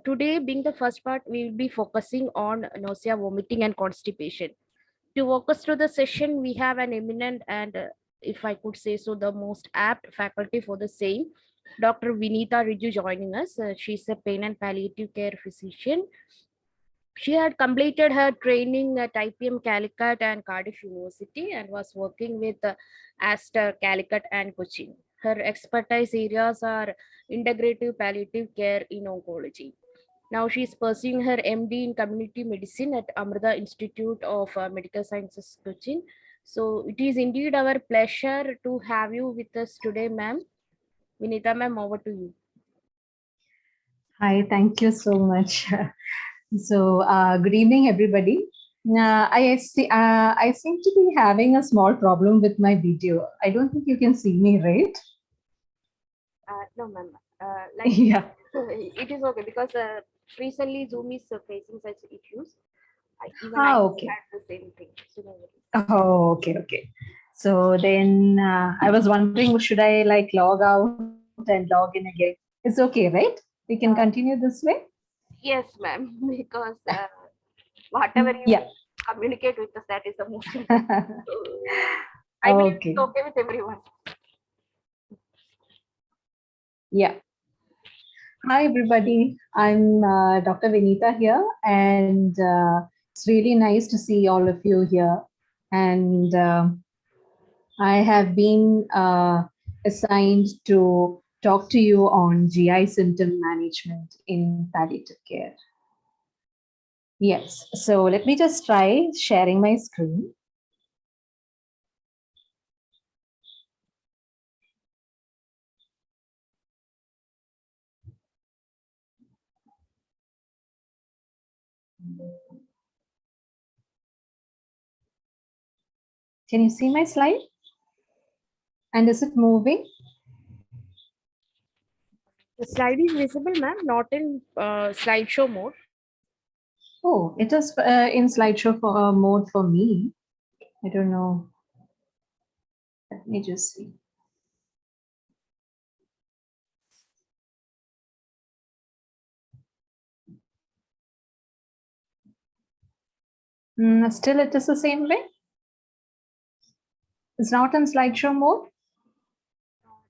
today, being the first part, we will be focusing on nausea, vomiting, and constipation. To walk us through the session, we have an eminent and, if I could say so, the most apt faculty for the same, Dr. Vineetha Rijju joining us. She's a pain and palliative care physician. She had completed her training at IPM Calicut and Cardiff University and was working with Aster, Calicut, and Cochin. Her expertise areas are integrative palliative care in oncology. Now she's pursuing her MD in community medicine at Amrita Institute of Medical Sciences, Cochin. So it is indeed our pleasure to have you with us today, ma'am. Vineetha, ma'am, over to you. Hi, thank you so much. So, good evening, everybody. I seem to be having a small problem with my video. I don't think you can see me, right? No, ma'am. Yeah. It is okay because recently Zoom is facing such issues. Even Okay. had the same thing. So no worries. Oh, okay. So then I was wondering, should I like log out and log in again? It's okay, right? We can continue this way? Yes, ma'am. Because whatever you communicate with us, that is the most important. I believe it's okay with everyone. Yeah. Hi, everybody. I'm Dr. Vineetha here, and it's really nice to see all of you here. And I have been assigned to talk to you on GI symptom management in palliative care. Yes, so let me just try sharing my screen. Can you see my slide? And is it moving? The slide is visible, ma'am, not in slideshow mode. Oh, it is in slideshow mode for me. I don't know. Let me just see. Still, it is the same way. It's not in slideshow mode.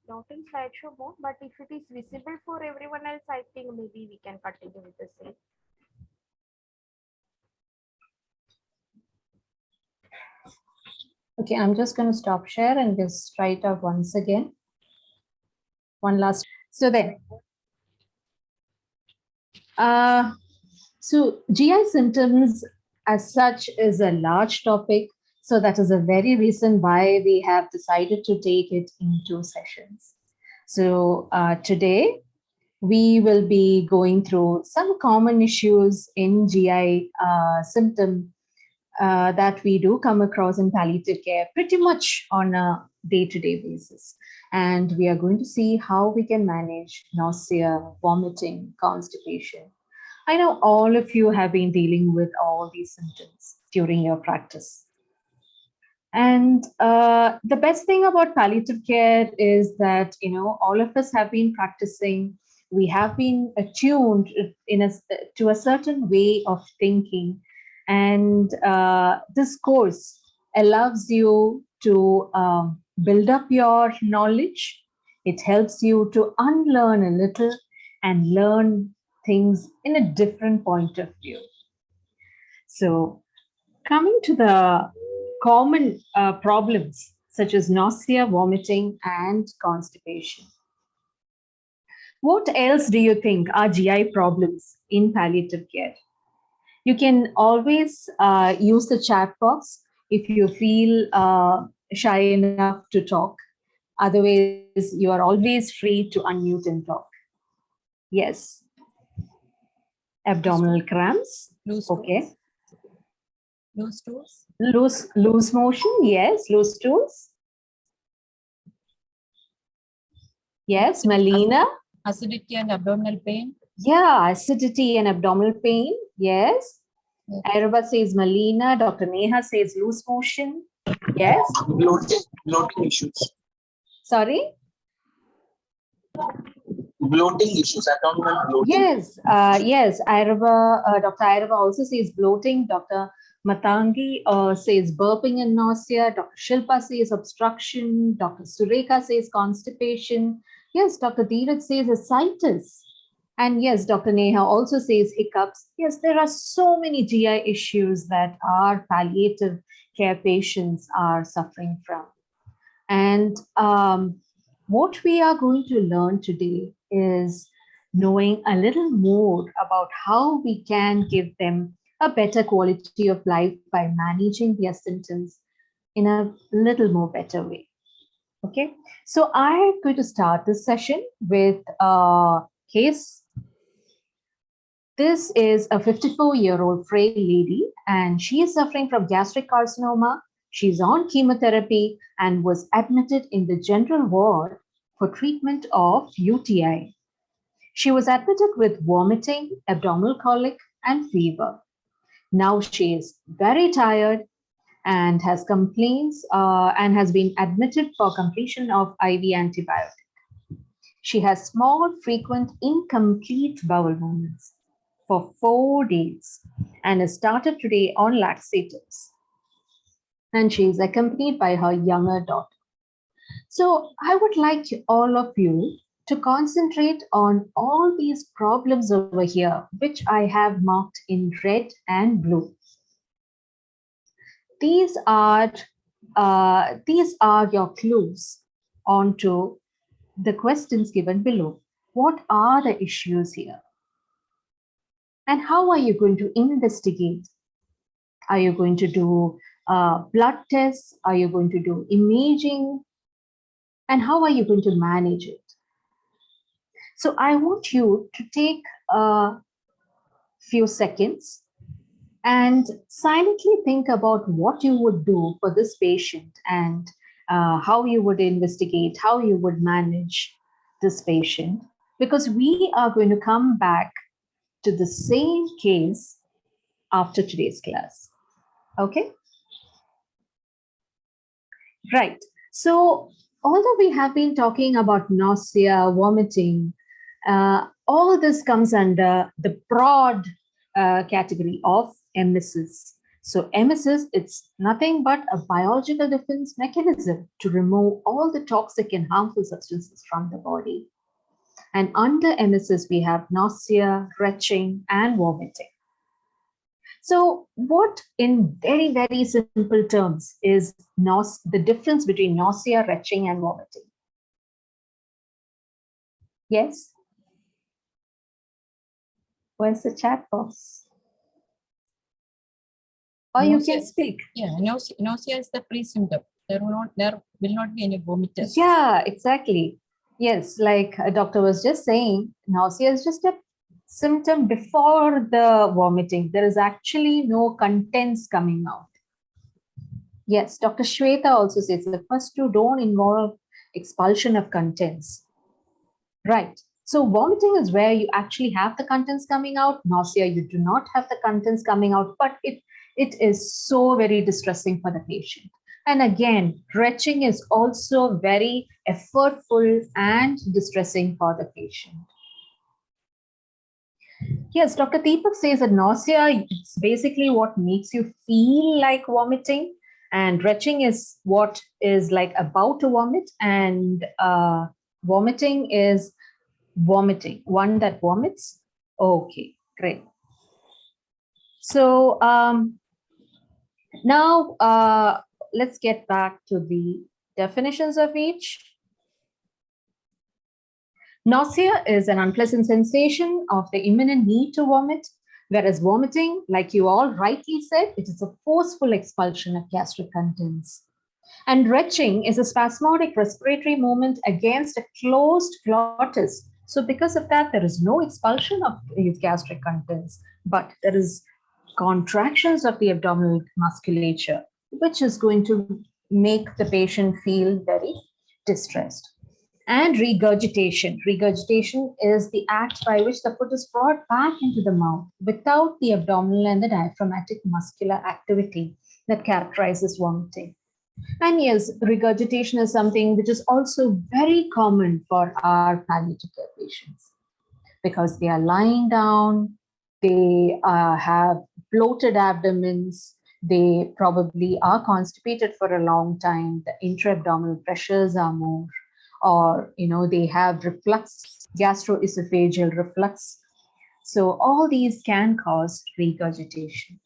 Not in slideshow mode, but if it is visible for everyone else, I think maybe we can continue with the same. Okay, I'm just going to stop share and just try it out once again. One last. So then, so GI symptoms as such is a large topic. So that is a very reason why we have decided to take it in 2 sessions. So today we will be going through some common issues in GI symptom that we do come across in palliative care pretty much on a day-to-day basis. And we are going to see how we can manage nausea, vomiting, constipation. I know all of you have been dealing with all these symptoms during your practice. And the best thing about palliative care is that, all of us have been practicing. We have been attuned to a certain way of thinking. And this course allows you to build up your knowledge. It helps you to unlearn a little and learn things in a different point of view. So coming to the common problems such as nausea, vomiting, and constipation. What else do you think are GI problems in palliative care? You can always use the chat box if you feel shy enough to talk. Otherwise, you are always free to unmute and talk. Yes. Abdominal cramps. Okay. Loose stools? Loose motion, yes. Loose stools. Yes, Melina. Acidity and abdominal pain? Yeah, acidity and abdominal pain, yes. Aruba says Melina. Dr. Neha says loose motion. Yes. Bloating issues. Sorry? bloating issues, abdominal bloating. Yes, yes. Dr. Irava also says bloating. Dr. Matangi says burping and nausea. Dr. Shilpa says obstruction. Dr. Sureka says constipation. Yes, Dr. Dheeraj says ascites. And yes, Dr. Neha also says hiccups. Yes, there are so many GI issues that our palliative care patients are suffering from. And what we are going to learn today is knowing a little more about how we can give them a better quality of life by managing their symptoms in a little more better way. Okay, so I'm going to start this session with a case. This is a 54-year-old frail lady, and she is suffering from gastric carcinoma. She's on chemotherapy and was admitted in the general ward for treatment of UTI. She was admitted with vomiting, abdominal colic, and fever. Now she is very tired and has complaints and has been admitted for completion of IV antibiotic. She has small, frequent, incomplete bowel movements for 4 days and has started today on laxatives. And she is accompanied by her younger daughter. So I would like all of you to concentrate on all these problems over here, which I have marked in red and blue. These are your clues onto the questions given below. What are the issues here? And how are you going to investigate? Are you going to do blood tests? Are you going to do imaging? And how are you going to manage it? So I want you to take a few seconds and silently think about what you would do for this patient and how you would investigate, how you would manage this patient, because we are going to come back to the same case after today's class. Okay? Right. So although we have been talking about nausea, vomiting, all this comes under the broad category of emesis. So emesis, it's nothing but a biological defense mechanism to remove all the toxic and harmful substances from the body. And under emesis, we have nausea, retching, and vomiting. So what in very, very simple terms is the difference between nausea, retching, and vomiting? Yes? Where's the chat box? Or you can speak. Yeah, nausea is the pre-symptom. There will not be any vomitus. Yeah, exactly. Yes, like a doctor was just saying, nausea is just a symptom before the vomiting. There is actually no contents coming out. Yes, Dr. Shweta also says the first two don't involve expulsion of contents. Right. So vomiting is where you actually have the contents coming out. Nausea, you do not have the contents coming out, but it is so very distressing for the patient. And again, retching is also very effortful and distressing for the patient. Yes, Dr. Deepak says that nausea is basically what makes you feel like vomiting, and retching is what is like about to vomit, and vomiting is vomiting, one that vomits. Okay, great. So now let's get back to the definitions of each. Nausea is an unpleasant sensation of the imminent need to vomit, whereas vomiting, like you all rightly said, it is a forceful expulsion of gastric contents. And retching is a spasmodic respiratory movement against a closed glottis. So because of that, there is no expulsion of these gastric contents, but there is contractions of the abdominal musculature, which is going to make the patient feel very distressed. And regurgitation. Regurgitation is the act by which the food is brought back into the mouth without the abdominal and the diaphragmatic muscular activity that characterizes vomiting. And yes, regurgitation is something which is also very common for our palliative care patients because they are lying down, they have bloated abdomens, they probably are constipated for a long time, the intra-abdominal pressures are more, or they have reflux, gastroesophageal reflux. So all these can cause regurgitation.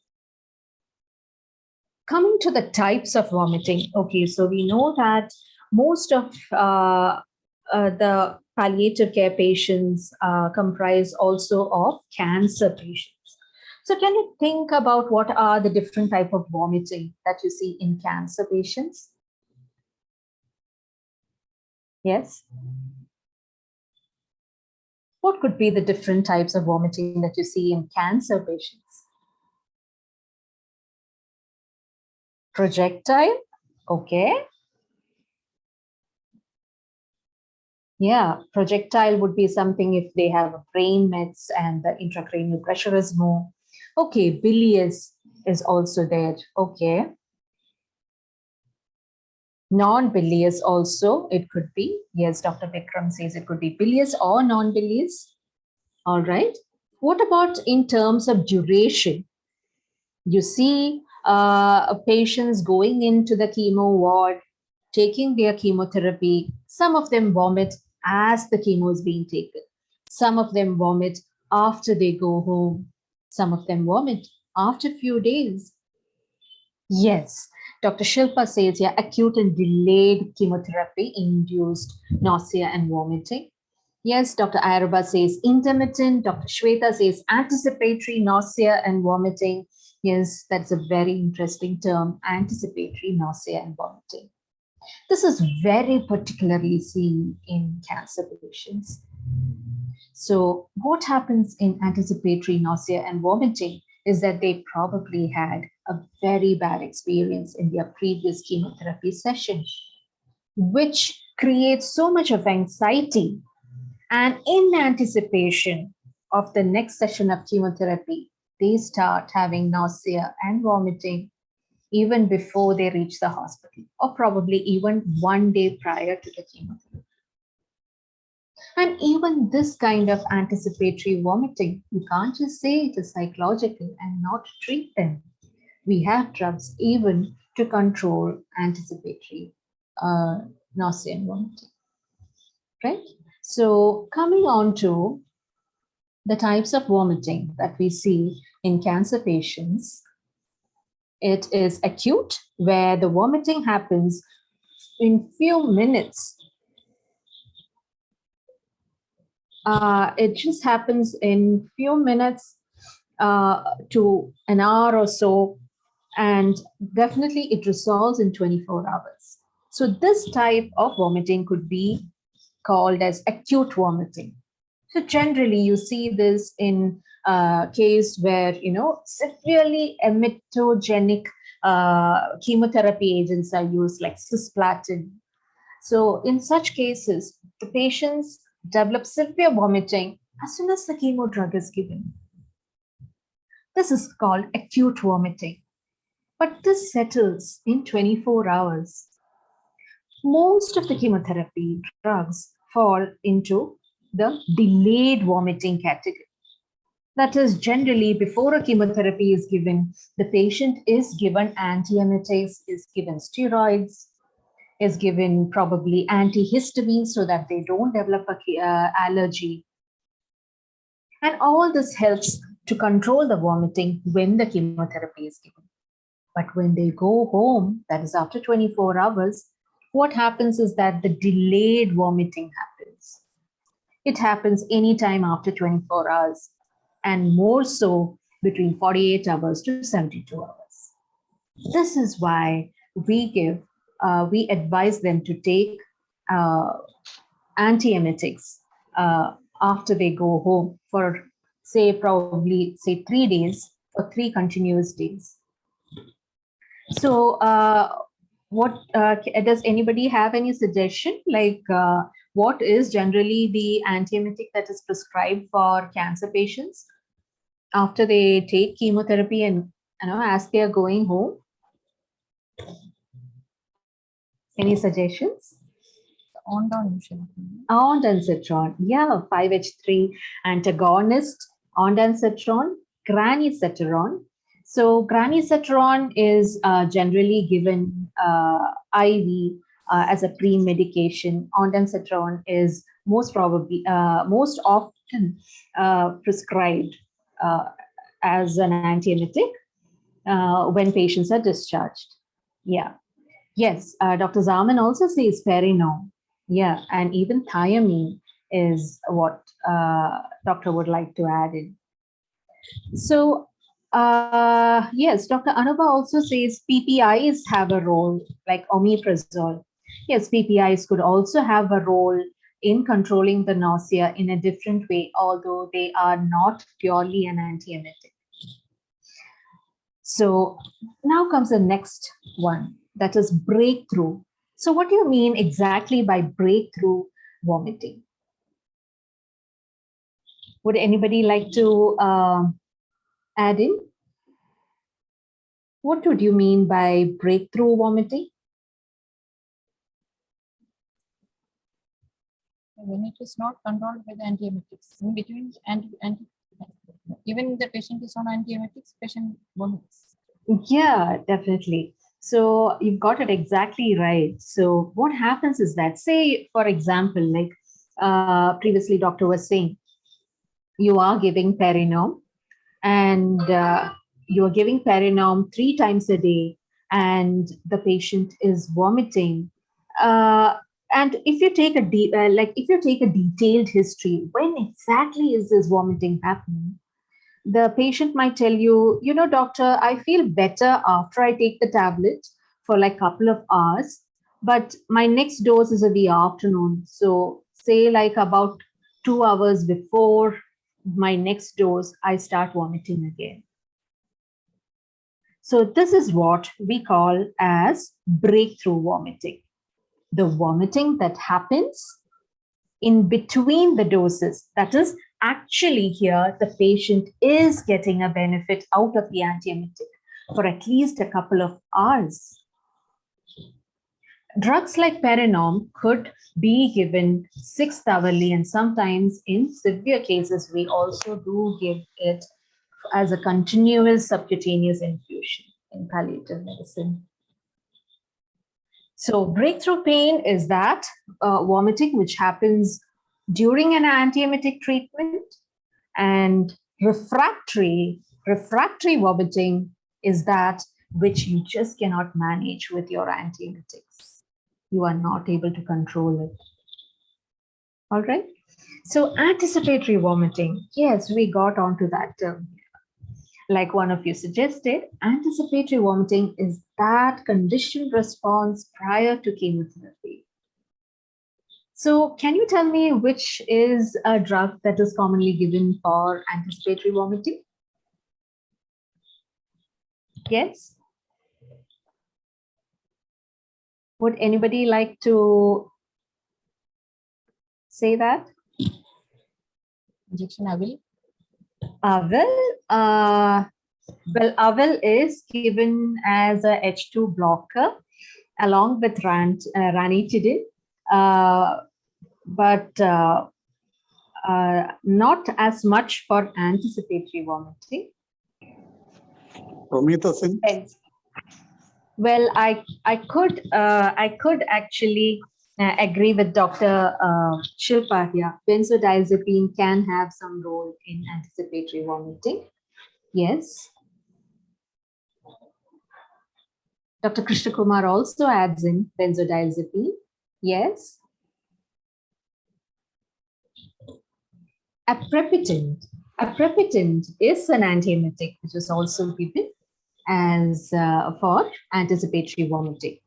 Coming to the types of vomiting, okay, so we know that most of the palliative care patients comprise also of cancer patients. So can you think about what are the different type of vomiting that you see in cancer patients? Yes. What could be the different types of vomiting that you see in cancer patients? Projectile, okay. Yeah, projectile would be something if they have a brain mets and the intracranial pressure is more. Okay, bilious is also there. Okay. Non-bilious also, it could be. Yes, Dr. Vikram says it could be bilious or non-bilious. All right. What about in terms of duration? You see patients going into the chemo ward, taking their chemotherapy. Some of them vomit as the chemo is being taken. Some of them vomit after they go home. Some of them vomit after a few days. Yes, Dr. Shilpa says, yeah, acute and delayed chemotherapy induced nausea and vomiting. Yes, Dr. Ayurba says intermittent. Dr. Shweta says anticipatory nausea and vomiting. Yes, that's a very interesting term, anticipatory nausea and vomiting. This is very particularly seen in cancer patients. So what happens in anticipatory nausea and vomiting is that they probably had a very bad experience in their previous chemotherapy session, which creates so much of anxiety. And in anticipation of the next session of chemotherapy, they start having nausea and vomiting even before they reach the hospital, or probably even one day prior to the chemotherapy. And even this kind of anticipatory vomiting, you can't just say it is psychological and not treat them. We have drugs even to control anticipatory nausea and vomiting, right? So coming on to the types of vomiting that we see in cancer patients, it is acute, where the vomiting happens in few minutes. It just happens in few minutes to an hour or so, and definitely it resolves in 24 hours. So this type of vomiting could be called as acute vomiting. So generally you see this in a case where, severely emetogenic chemotherapy agents are used like cisplatin. So in such cases, the patients develop severe vomiting as soon as the chemo drug is given. This is called acute vomiting, but this settles in 24 hours. Most of the chemotherapy drugs fall into the delayed vomiting category. That is, generally before a chemotherapy is given, the patient is given antiemetics, is given steroids, is given probably antihistamines so that they don't develop a allergy. And all this helps to control the vomiting when the chemotherapy is given. But when they go home, that is after 24 hours, what happens is that the delayed vomiting happens. It happens anytime after 24 hours, and more so between 48 hours to 72 hours. This is why we advise them to take antiemetics after they go home for, probably 3 days or 3 continuous days. So what does anybody have any suggestion, like what is generally the antiemetic that is prescribed for cancer patients after they take chemotherapy and as they are going home? Any suggestions? Ondansetron. Ondansetron, yeah, 5H3 antagonist, ondansetron, granisetron. So granisetron is generally given IV as a pre-medication. Ondansetron is most often prescribed as an antiemetic when patients are discharged. Yeah. Yes, Dr. Zaman also says perinom. Yeah, and even thiamine is what doctor would like to add in. So, yes, Dr. Anuba also says PPIs have a role, like omeprazole. Yes, PPIs could also have a role in controlling the nausea in a different way, although they are not purely an antiemetic. So now comes the next one, that is breakthrough. So what do you mean exactly by breakthrough vomiting? Would anybody like to add in? What would you mean by breakthrough vomiting? When it is not controlled by the antiemetics, in between even the patient is on antiemetics, patient vomits. Yeah, definitely. So you've got it exactly right. So what happens is that, say, for example, like previously doctor was saying, you are giving perinom and you are giving perinom 3 times a day and the patient is vomiting. And if you take if you take a detailed history, when exactly is this vomiting happening? The patient might tell you, you know, doctor, I feel better after I take the tablet for like a couple of hours, but my next dose is in the afternoon. So say like about 2 hours before my next dose, I start vomiting again. So this is what we call as breakthrough vomiting. The vomiting that happens in between the doses. That is, actually here, the patient is getting a benefit out of the antiemetic for at least a couple of hours. Drugs like perinom could be given 6th-hourly, and sometimes in severe cases, we also do give it as a continuous subcutaneous infusion in palliative medicine. So breakthrough pain is that vomiting which happens during an antiemetic treatment, and refractory vomiting is that which you just cannot manage with your antiemetics. You are not able to control it. All right. So anticipatory vomiting, yes, we got onto that term. Like one of you suggested, anticipatory vomiting is that conditioned response prior to chemotherapy. So can you tell me which is a drug that is commonly given for anticipatory vomiting? Yes? Would anybody like to say that? Injection Avil. Well, Avil is given as a H2 blocker along with ranitidine, but not as much for anticipatory vomiting. Vineetha Singh. Well, I could actually agree with Dr. Shilpa here. Benzodiazepine can have some role in anticipatory vomiting. Yes. Dr. Krishna Kumar also adds in benzodiazepine. Yes. Aprepitant. Aprepitant is an antiemetic which is also given as for anticipatory vomiting.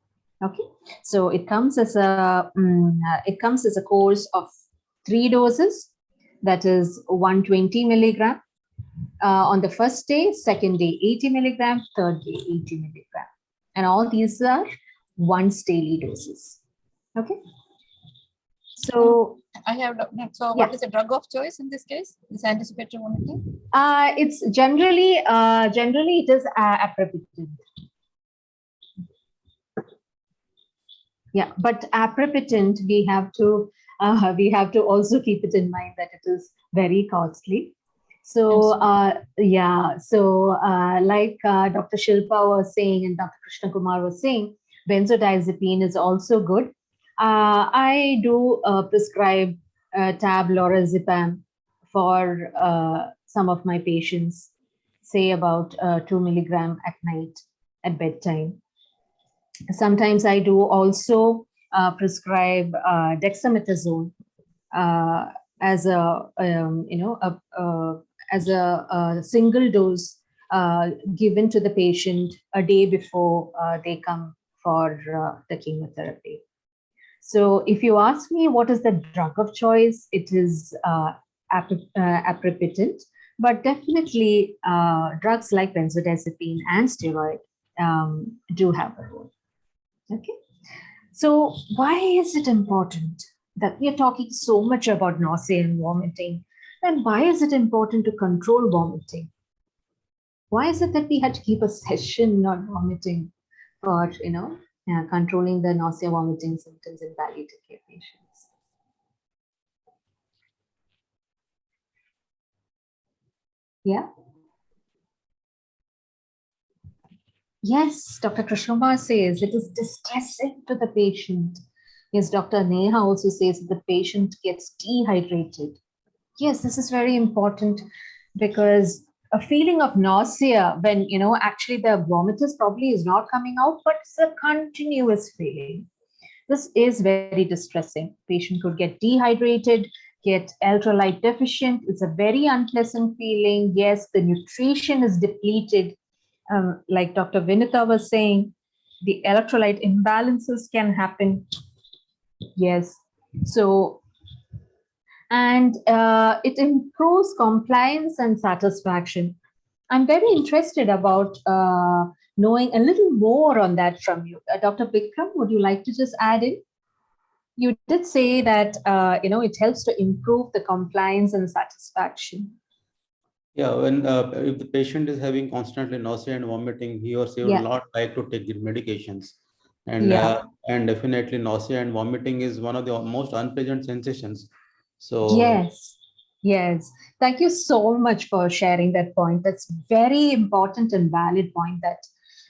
Okay, so it comes as a course of 3 doses. That is 120 milligram on the first day, second day 80 milligram, third day 80 milligram, and all these are once daily doses. Okay, so I have so yeah. What is the drug of choice in this case? Is anticipatory vomiting? It's generally it is aprepitant. Yeah, but aprepitant, we have to also keep it in mind that it is very costly. So Absolutely. like Dr. Shilpa was saying and Dr. Krishna Kumar was saying, benzodiazepine is also good. I do prescribe tab lorazepam for some of my patients, say about 2 milligram at night at bedtime. Sometimes I do also prescribe dexamethasone uh, as as a single dose given to the patient a day before they come for the chemotherapy. So if you ask me what is the drug of choice, it is aprepitant, but definitely drugs like benzodiazepine and steroid do have a role. Okay. So, why is it important that we are talking so much about nausea and vomiting? And why is it important to control vomiting? Why is it that we had to keep a session on vomiting for, controlling the nausea vomiting symptoms in palliative care patients? Yeah. Yes, Dr. Krishnamar says it is distressing to the patient. Yes, Dr. Neha also says the patient gets dehydrated. Yes, this is very important because a feeling of nausea when, actually the vomitus probably is not coming out, but it's a continuous feeling. This is very distressing. Patient could get dehydrated, get electrolyte deficient. It's a very unpleasant feeling. Yes, the nutrition is depleted. Like Dr. Vineetha was saying, the electrolyte imbalances can happen. Yes. So and it improves compliance and satisfaction. I'm very interested about knowing a little more on that from you. Dr. Bikram, would you like to just add in? You did say that it helps to improve the compliance and satisfaction. Yeah, when if the patient is having constantly nausea and vomiting, he or she would Yeah, not like to take the medications, and yeah, definitely nausea and vomiting is one of the most unpleasant sensations. So yes, yes. Thank you so much for sharing that point. That's very important and valid point that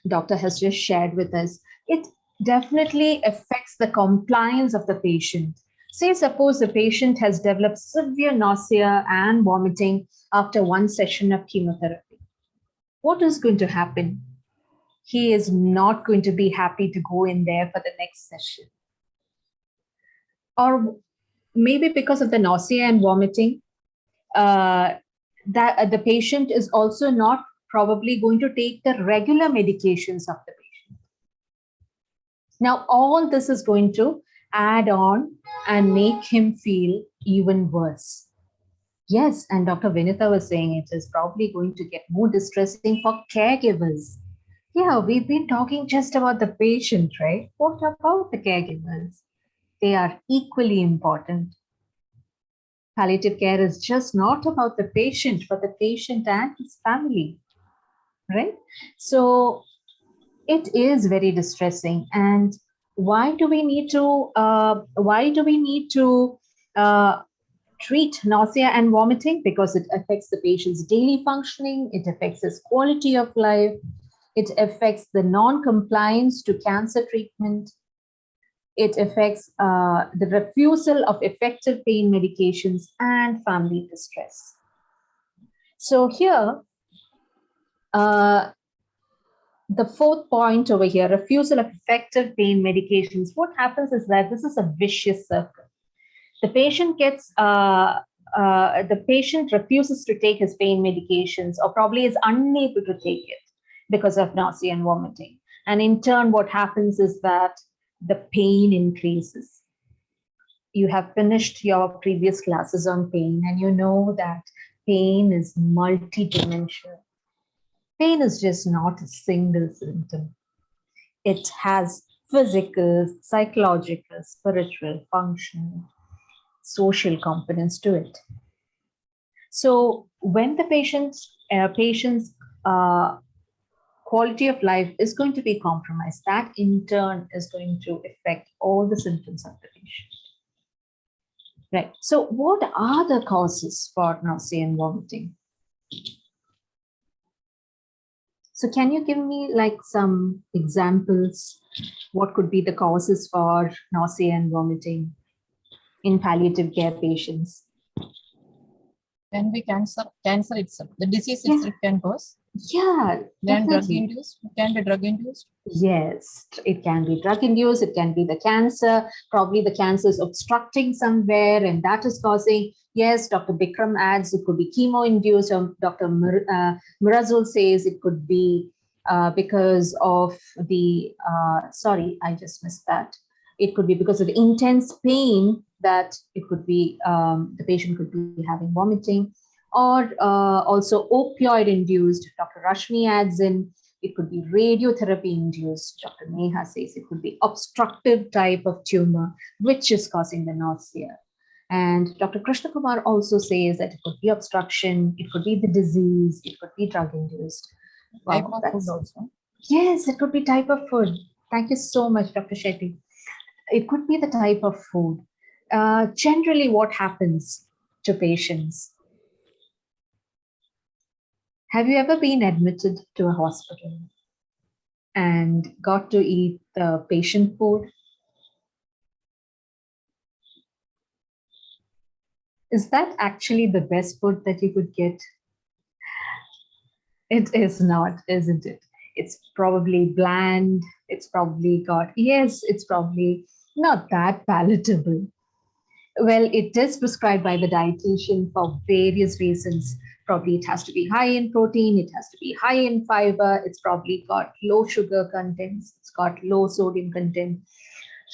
doctor has just shared with us. It definitely affects the compliance of the patient. Say, suppose the patient has developed severe nausea and vomiting after one session of chemotherapy. What is going to happen? He is not going to be happy to go in there for the next session. Or maybe because of the nausea and vomiting, uh, that the patient is also not probably going to take the regular medications of the patient. Now, all this is going to add on and make him feel even worse. Yes, and Dr. Vineetha was saying it is probably going to get more distressing for caregivers. Yeah, we've been talking just about the patient, right? What about the caregivers? They are equally important. Palliative care is just not about the patient, but the patient and his family, right? So it is very distressing. And why do we need to? Uh, treat nausea and vomiting? Because it affects the patient's daily functioning. It affects his quality of life. It affects the non-compliance to cancer treatment. It affects the refusal of effective pain medications and family distress. So here, uh, the fourth point over here, refusal of effective pain medications. What happens is that this is a vicious circle. The patient the patient refuses to take his pain medications or probably is unable to take it because of nausea and vomiting. And in turn, what happens is that the pain increases. You have finished your previous classes on pain and you know that pain is multidimensional. Pain is just not a single symptom. It has physical, psychological, spiritual, functional, social components to it. So when the patients quality of life is going to be compromised. That in turn is going to affect all the symptoms of the patient. Right. So what are the causes for nausea and vomiting? So can you give me like some examples? What could be the causes for nausea and vomiting in palliative care patients? Can be cancer itself. The disease Yeah. itself can cause. Yeah, Then drug definitely. induced. Can be drug induced. Yes, it can be drug induced, it can be the cancer, probably the cancer is obstructing somewhere and that is causing, yes, Dr. Bikram adds it could be chemo induced, or Dr. Mirazul says it could be because of the, sorry, I just missed that. It could be because of the intense pain that it could be, the patient could be having vomiting, or also opioid induced, Dr. Rashmi adds in. It could be radiotherapy induced. Dr. Neha says it could be obstructive type of tumor, which is causing the nausea. And Dr. Krishna Kumar also says that it could be obstruction, it could be the disease, it could be drug induced. Type of food also. Yes, it could be type of food. Thank you so much, Dr. Shetty. It could be the type of food. Generally, what happens to patients? Have you ever been admitted to a hospital and got to eat the patient food? Is that actually the best food that you could get? It is not, isn't it? It's probably bland. It's probably got, yes, it's probably not that palatable. Well, it is prescribed by the dietitian for various reasons. Probably it has to be high in protein, it has to be high in fiber, it's probably got low sugar contents, it's got low sodium content.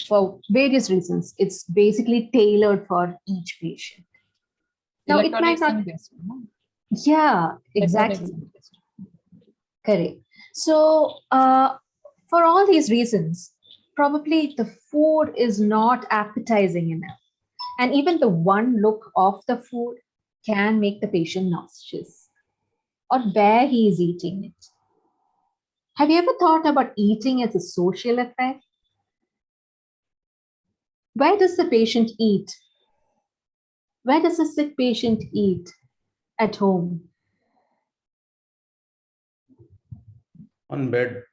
For various reasons, it's basically tailored for each patient. Now, it might not. Based, no? Yeah, exactly. Based. Correct. So, for all these reasons, probably the food is not appetizing enough. And even the one look of the food can make the patient nauseous, or where he is eating it. Have you ever thought about eating as a social affair? Where does the patient eat? Where does a sick patient eat at home? On bed.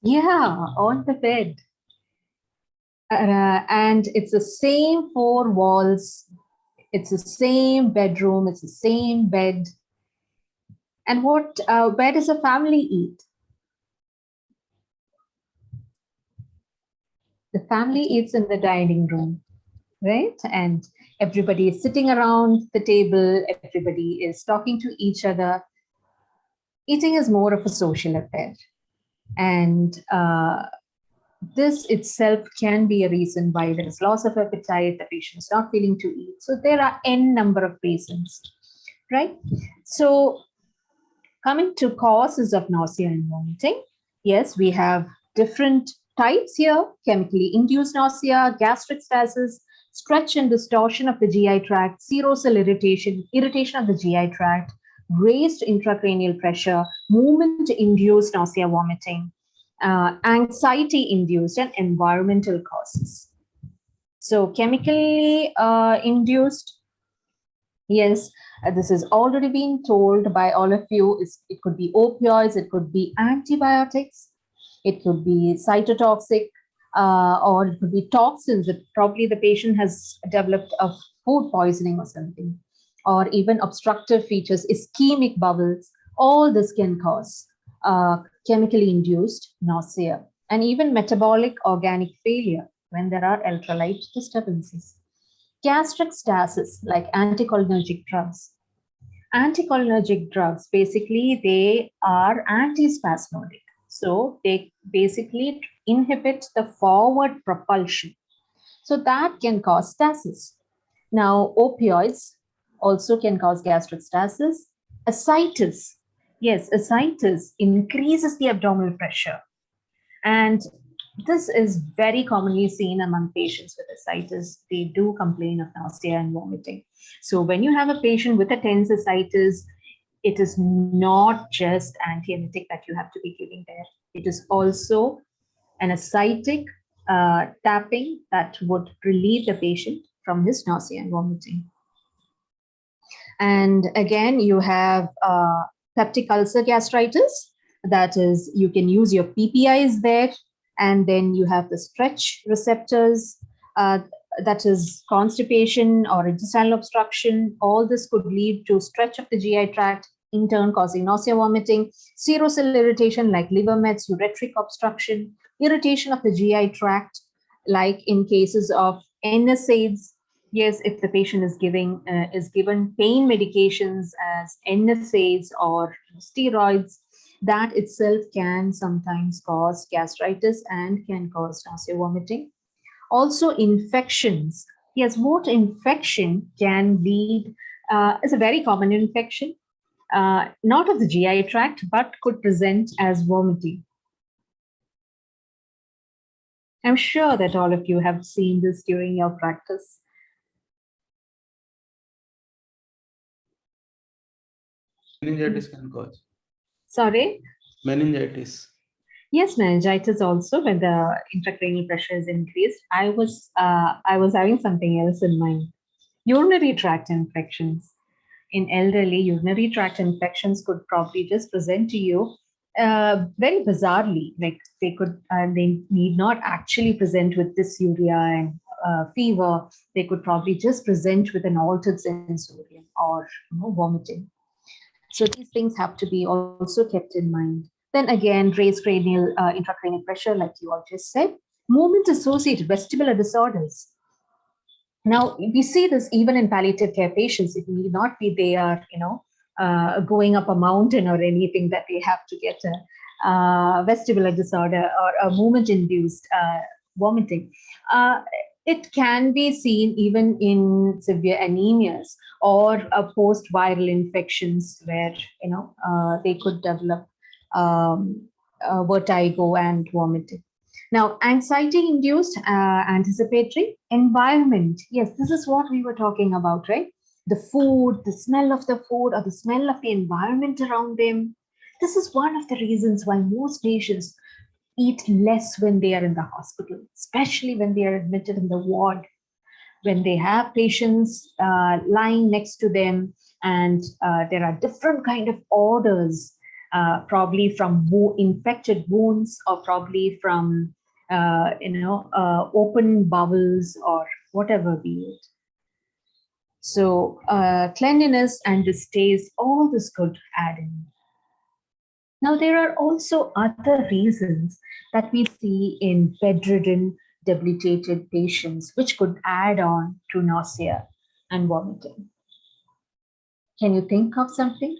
Yeah, on the bed. And it's the same four walls. It's the same bedroom. It's the same bed. And where does a family eat? The family eats in the dining room, right? And everybody is sitting around the table. Everybody is talking to each other. Eating is more of a social affair. And this itself can be a reason why there is loss of appetite, the patient is not feeling to eat. So there are n number of reasons, right? So coming to causes of nausea and vomiting, yes, we have different types here: chemically induced nausea, gastric stasis, stretch and distortion of the GI tract, serosal irritation, irritation of the GI tract, raised intracranial pressure, movement-induced nausea, vomiting, anxiety-induced, and environmental causes. So chemically induced, yes, this has already been told by all of you. It could be opioids, it could be antibiotics, it could be cytotoxic, or it could be toxins that probably the patient has developed of food poisoning or something, or even obstructive features, ischemic bowels. All this can cause chemically induced nausea, and even metabolic organic failure when there are electrolyte disturbances. Gastric stasis, like anticholinergic drugs. Anticholinergic drugs, basically, they are antispasmodic. So they basically inhibit the forward propulsion. So that can cause stasis. Now, opioids also can cause gastric stasis. Ascites, yes, ascites increases the abdominal pressure. And this is very commonly seen among patients with ascites. They do complain of nausea and vomiting. So when you have a patient with a tense ascites, it is not just antiemetic that you have to be giving there. It is also an ascitic tapping that would relieve the patient from his nausea and vomiting. And again, you have peptic ulcer gastritis. That is, you can use your PPIs there. And then you have the stretch receptors. That is constipation or intestinal obstruction. All this could lead to stretch of the GI tract, in turn causing nausea, vomiting, serocell irritation like liver mets, ureteric obstruction, irritation of the GI tract, like in cases of NSAIDs. Yes, if the patient is given pain medications as NSAIDs or steroids, that itself can sometimes cause gastritis and can cause nausea, vomiting. Also, infections. Yes, moat infection can lead, is a very common infection, not of the GI tract, but could present as vomiting. I'm sure that all of you have seen this during your practice. Meningitis can cause. Sorry? Meningitis. Yes, meningitis also when the intracranial pressure is increased. I was having something else in mind. Urinary tract infections. In elderly, urinary tract infections could probably just present to you very bizarrely. Like they need not actually present with dysuria and fever. They could probably just present with an altered sensorium or vomiting. So these things have to be also kept in mind. Then again, raised cranial intracranial pressure, like you all just said, movement-associated vestibular disorders. Now, we see this even in palliative care patients. It need not be they are, going up a mountain or anything that they have to get a vestibular disorder or a movement-induced vomiting. It can be seen even in severe anemias or post-viral infections where, they could develop vertigo and vomiting. Now, anxiety-induced anticipatory environment. Yes, this is what we were talking about, right? The food, the smell of the food, or the smell of the environment around them. This is one of the reasons why most patients eat less when they are in the hospital, especially when they are admitted in the ward, when they have patients lying next to them, and there are different kind of odors, probably from infected wounds or probably from open bowels or whatever be it. So cleanliness and distaste, all this could add in. Now, there are also other reasons that we see in bedridden, debilitated patients, which could add on to nausea and vomiting. Can you think of something?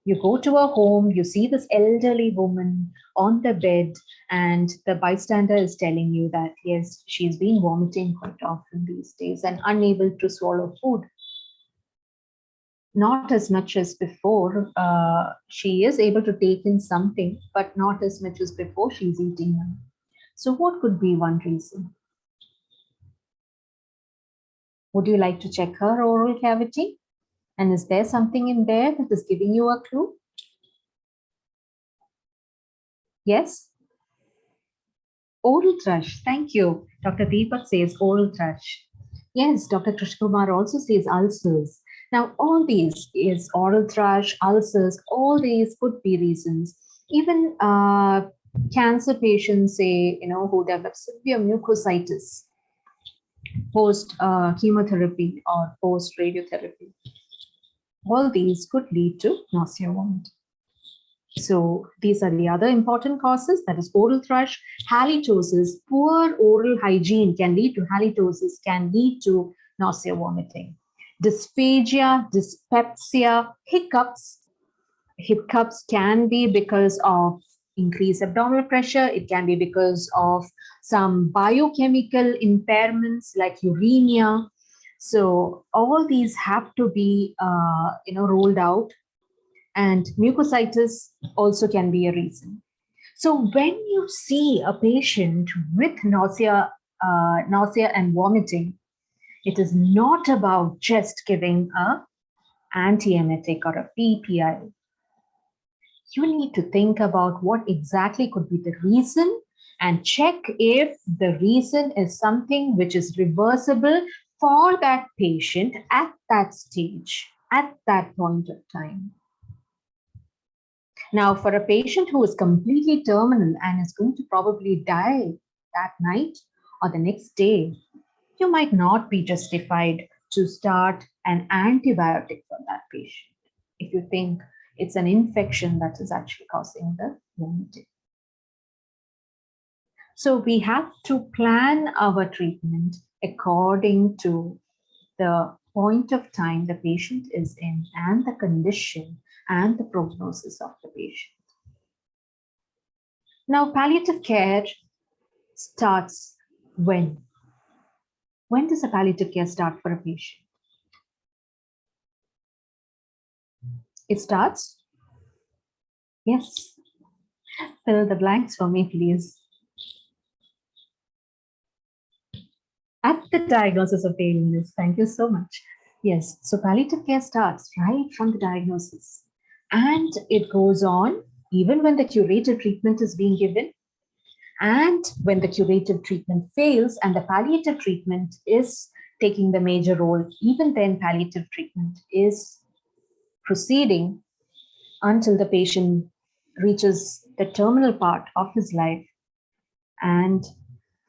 You go to a home, you see this elderly woman on the bed, and the bystander is telling you that, yes, she's been vomiting quite often these days and unable to swallow food. Not as much as before. She is able to take in something, but not as much as before she's eating them. So what could be one reason? Would you like to check her oral cavity? And is there something in there that is giving you a clue? Yes? Oral thrush. Thank you. Dr. Deepak says oral thrush. Yes, Dr. Krishkumar also says ulcers. Now, all these is oral thrush, ulcers, all these could be reasons. Even cancer patients, say, who develop severe mucositis post chemotherapy or post radiotherapy. All these could lead to nausea, vomiting. So these are the other important causes, that is oral thrush, halitosis. Poor oral hygiene can lead to halitosis, can lead to nausea, vomiting. Dysphagia, dyspepsia, hiccups. Hiccups can be because of increased abdominal pressure. It can be because of some biochemical impairments like uremia. So all these have to be, rolled out. And mucositis also can be a reason. So when you see a patient with nausea and vomiting, it is not about just giving a antiemetic or a PPI, you need to think about what exactly could be the reason and check if the reason is something which is reversible for that patient at that stage, at that point of time. Now, for a patient who is completely terminal and is going to probably die that night or the next day, you might not be justified to start an antibiotic for that patient if you think it's an infection that is actually causing the vomiting. So we have to plan our treatment according to the point of time the patient is in and the condition and the prognosis of the patient. Now, palliative care starts when? When does a palliative care start for a patient? It starts? Yes. Fill the blanks for me, please. At the diagnosis of the illness. Thank you so much. Yes, so palliative care starts right from the diagnosis. And it goes on even when the curative treatment is being given. And when the curative treatment fails and the palliative treatment is taking the major role, even then palliative treatment is proceeding until the patient reaches the terminal part of his life. And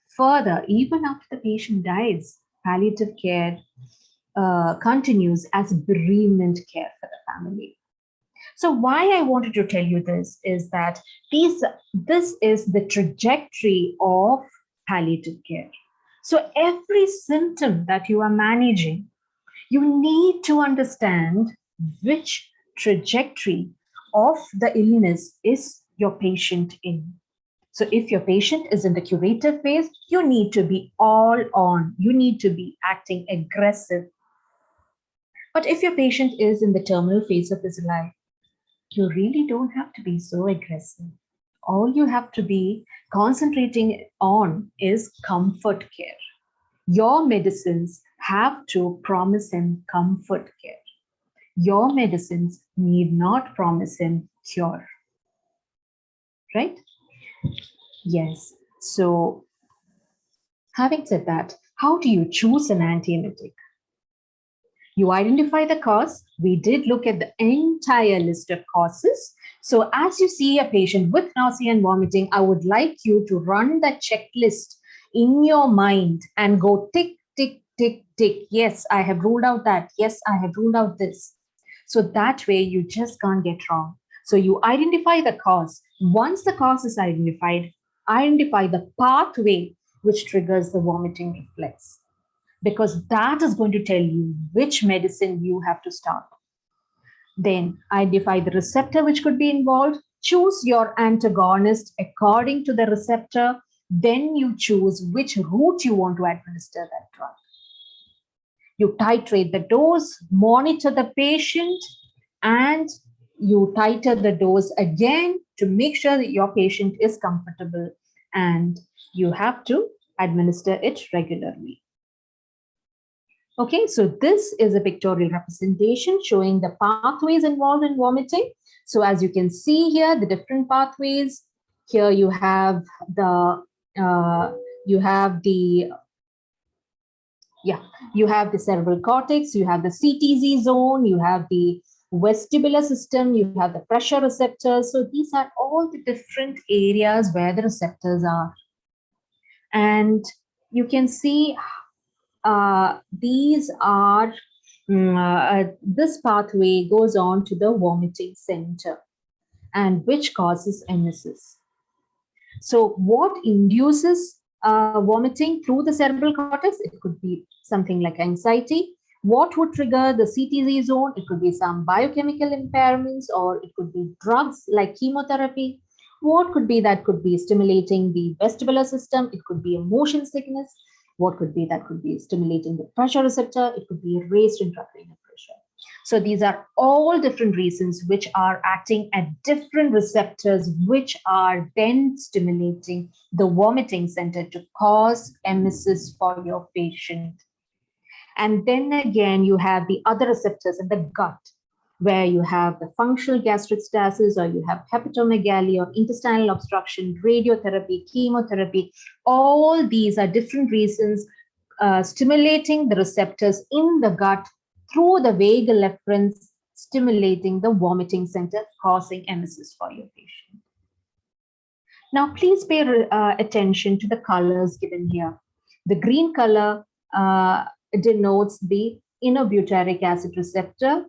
further, even after the patient dies, palliative care continues as bereavement care for the family. So why I wanted to tell you this is that this is the trajectory of palliative care. So every symptom that you are managing, you need to understand which trajectory of the illness is your patient in. So if your patient is in the curative phase, you need to be all on. You need to be acting aggressive. But if your patient is in the terminal phase of his life, you really don't have to be so aggressive. All you have to be concentrating on is comfort care. Your medicines have to promise him comfort care. Your medicines need not promise him cure. Right? Yes. So, having said that, how do you choose an antiemetic? You identify the cause. We did look at the entire list of causes. So as you see a patient with nausea and vomiting, I would like you to run the checklist in your mind and go tick, tick, tick, tick. Yes, I have ruled out that. Yes, I have ruled out this. So that way you just can't get wrong. So you identify the cause. Once the cause is identified, identify the pathway which triggers the vomiting reflex, because that is going to tell you which medicine you have to start. Then identify the receptor which could be involved. Choose your antagonist according to the receptor. Then you choose which route you want to administer that drug. You titrate the dose, monitor the patient, and you titrate the dose again to make sure that your patient is comfortable, and you have to administer it regularly. Okay, so this is a pictorial representation showing the pathways involved in vomiting. So as you can see here, the different pathways. Here you have the cerebral cortex, you have the CTZ zone, you have the vestibular system, you have the pressure receptors. So these are all the different areas where the receptors are. And you can see these are, this pathway goes on to the vomiting center, and which causes emesis. So what induces vomiting through the cerebral cortex? It could be something like anxiety. What would trigger the CTZ zone? It could be some biochemical impairments, or it could be drugs like chemotherapy. What could be that? Could be stimulating the vestibular system. It could be a motion sickness. What could be that? Could be stimulating the pressure receptor. It could be raised intracranial pressure. So these are all different reasons which are acting at different receptors, which are then stimulating the vomiting center to cause emesis for your patient. And then again, you have the other receptors in the gut. where you have the functional gastric stasis, or you have hepatomegaly or intestinal obstruction, radiotherapy, chemotherapy. All these are different reasons stimulating the receptors in the gut through the vagal efferents, stimulating the vomiting center, causing emesis for your patient. Now, please pay attention to the colors given here. The green color denotes the inorbutyric acid receptor.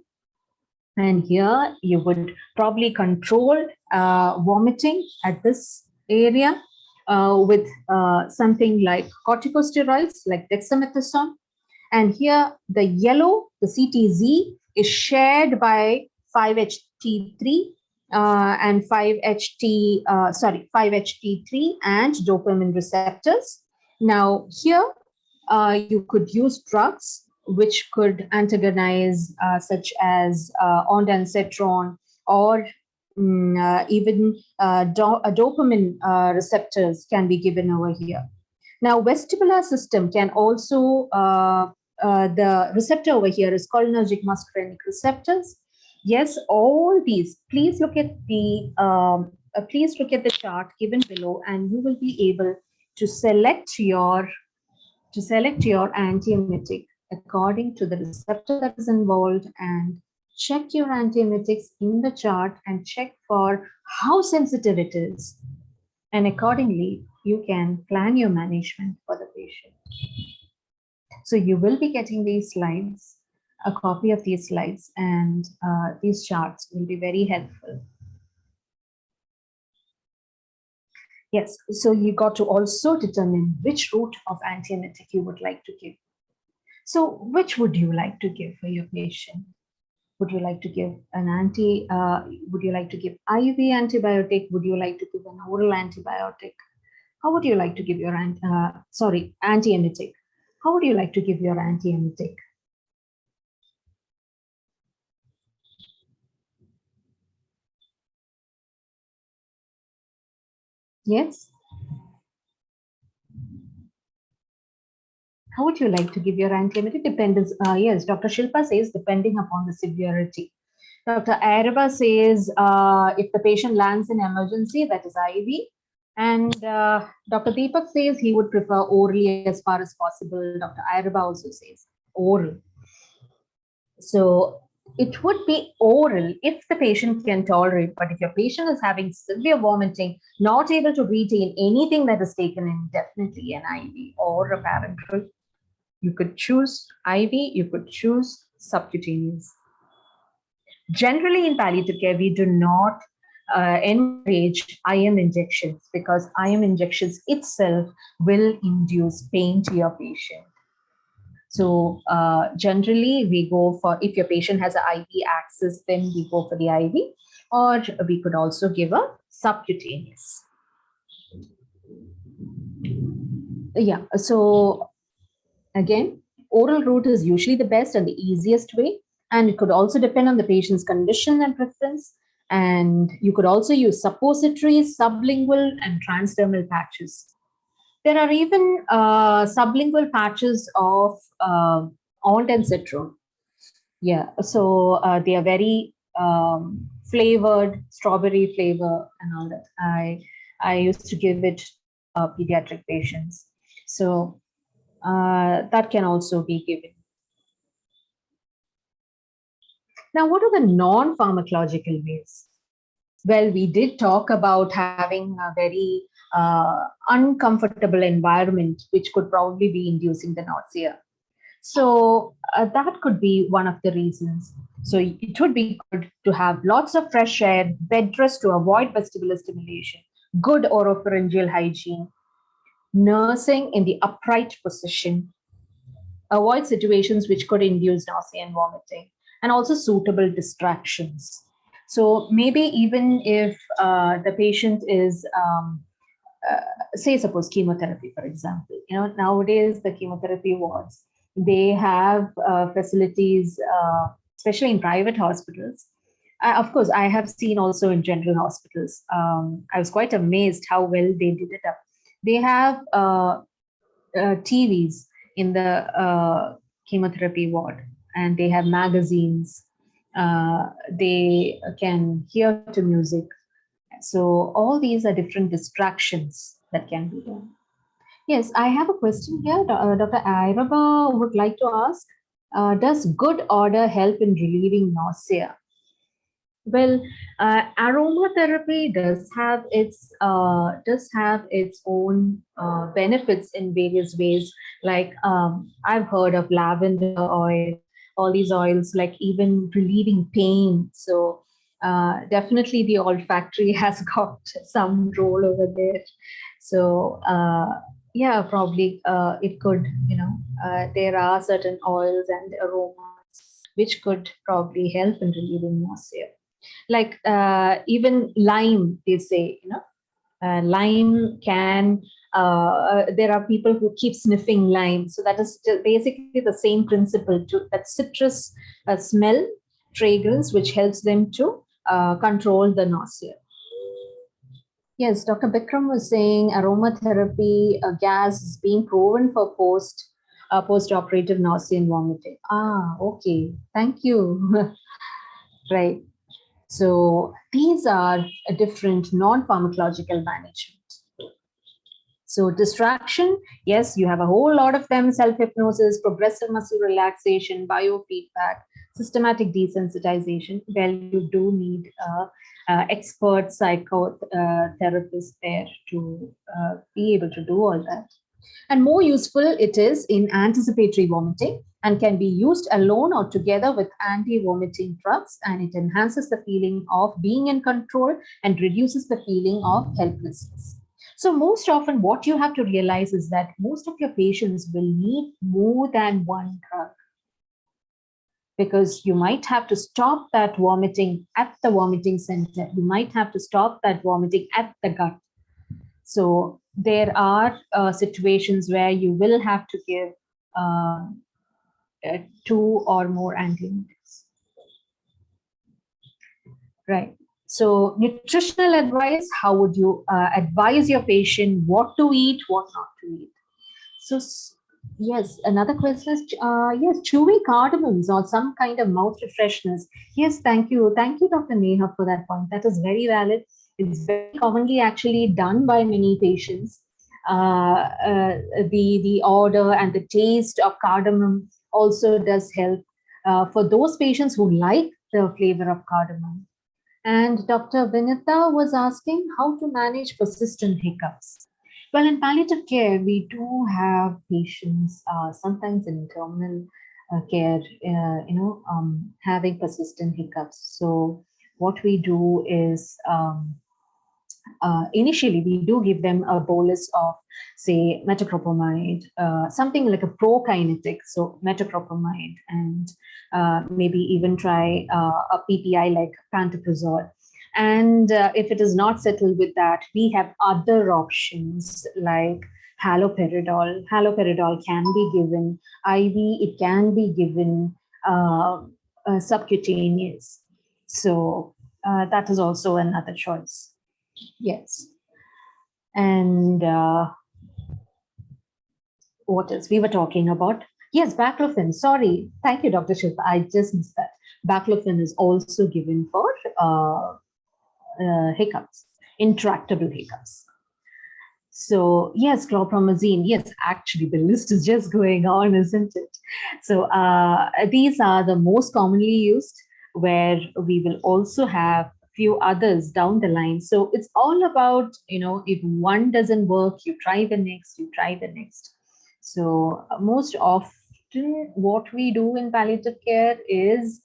And here you would probably control vomiting at this area with something like corticosteroids like dexamethasone. And here the yellow, the CTZ, is shared by 5-HT3 and 5-HT3 and dopamine receptors. Now here you could use drugs which could antagonize such as ondansetron or even dopamine receptors can be given over here. Now, vestibular system can also, the receptor over here is cholinergic muscarinic receptors. Yes, all these. Please look at the chart given below, and you will be able to select your antiemetic according to the receptor that is involved, and check your antiemetics in the chart and check for how sensitive it is. And accordingly, you can plan your management for the patient. So you will be getting these slides, a copy of these slides, and these charts will be very helpful. Yes, so you got to also determine which route of antiemetic you would like to give. So which would you like to give for your patient? Would you like to give would you like to give IV antibiotic? Would you like to give an oral antibiotic? How would you like to give your antiemetic? How would you like to give your antiemetic? Yes? How would you like to give your antiemetic? Depends. Yes, Dr. Shilpa says depending upon the severity. Dr. Araba says if the patient lands in emergency, that is IV. And Dr. Deepak says he would prefer orally as far as possible. Dr. Araba also says oral. So it would be oral if the patient can tolerate, but if your patient is having severe vomiting, not able to retain anything that is taken in, definitely an IV or a parenteral. You could choose IV, you could choose subcutaneous. Generally in palliative care, we do not encourage IM injections because IM injections itself will induce pain to your patient. So generally we go for, if your patient has an IV access, then we go for the IV, or we could also give a subcutaneous. Yeah, so again, oral route is usually the best and the easiest way, and it could also depend on the patient's condition and preference. And you could also use suppositories, sublingual and transdermal patches. There are even sublingual patches of ondansetron. Yeah, so they are very flavored, strawberry flavor and all that. I used to give it pediatric patients. So that can also be given. Now, what are the non-pharmacological ways? Well, we did talk about having a very uncomfortable environment, which could probably be inducing the nausea. So that could be one of the reasons. So it would be good to have lots of fresh air, bed rest to avoid vestibular stimulation, good oropharyngeal hygiene, nursing in the upright position, avoid situations which could induce nausea and vomiting, and also suitable distractions. So maybe even if the patient is, say, suppose chemotherapy, for example, nowadays the chemotherapy wards, they have facilities, especially in private hospitals. Of course, I have seen also in general hospitals. I was quite amazed how well they did it up. They have TVs in the chemotherapy ward, and they have magazines. They can hear to music. So all these are different distractions that can be done. Yes, I have a question here. Dr. Airaba would like to ask, does good odor help in relieving nausea? Well, aromatherapy does have its own benefits in various ways. Like I've heard of lavender oil, all these oils, like even relieving pain. So definitely the olfactory has got some role over there. So yeah, probably it could, there are certain oils and aromas which could probably help in relieving nausea. Like even lime, they say, lime can, there are people who keep sniffing lime. So that is basically the same principle, to that citrus smell, fragrance, which helps them to control the nausea. Yes, Dr. Bikram was saying aromatherapy gas is being proven for post-operative nausea and vomiting. Ah, okay. Thank you. Right. So these are a different non-pharmacological management. So distraction, yes, you have a whole lot of them: self-hypnosis, progressive muscle relaxation, biofeedback, systematic desensitization. Well, you do need expert psychotherapist there to be able to do all that. And more useful it is in anticipatory vomiting and can be used alone or together with anti-vomiting drugs, and it enhances the feeling of being in control and reduces the feeling of helplessness. So most often what you have to realize is that most of your patients will need more than one drug, because you might have to stop that vomiting at the vomiting center. You might have to stop that vomiting at the gut. So there are situations where you will have to give 2 or more antiemetics. Right. So nutritional advice, how would you advise your patient what to eat, what not to eat? So yes, another question is, yes, chewy cardamoms or some kind of mouth refreshness. Yes, thank you. Thank you, Dr. Neha, for that point. That is very valid. It's very commonly actually done by many patients. The odor and the taste of cardamom also does help for those patients who like the flavor of cardamom. And Dr. Vineetha was asking how to manage persistent hiccups. Well, in palliative care, we do have patients, sometimes in terminal care, having persistent hiccups. So what we do is, initially we do give them a bolus of, say, metoclopramide, something like a prokinetic, so metoclopramide, and maybe even try a PPI like pantoprazole. And if it is not settled with that, we have other options like haloperidol. Haloperidol can be given IV, it can be given subcutaneous. So that is also another choice. Yes. And what else? We were talking about, yes, baclofen. Sorry. Thank you, Dr. Shilpa. I just missed that. Baclofen is also given for hiccups, intractable hiccups. So yes, chlorpromazine. Yes, actually, the list is just going on, isn't it? So these are the most commonly used, where we will also have few others down the line. So it's all about, if one doesn't work, you try the next, you try the next. So most often what we do in palliative care is,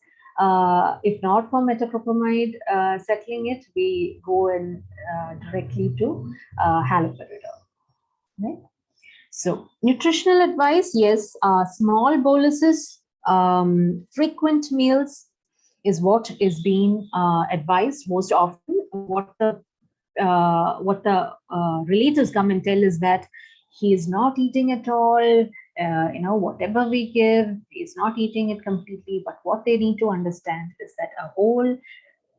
if not for metoclopramide settling it, we go in directly to haloperidol. Right? So nutritional advice, yes, small boluses, frequent meals is what is being advised most often. What the relatives come and tell is that he is not eating at all. Whatever we give, he's not eating it completely. But what they need to understand is that a whole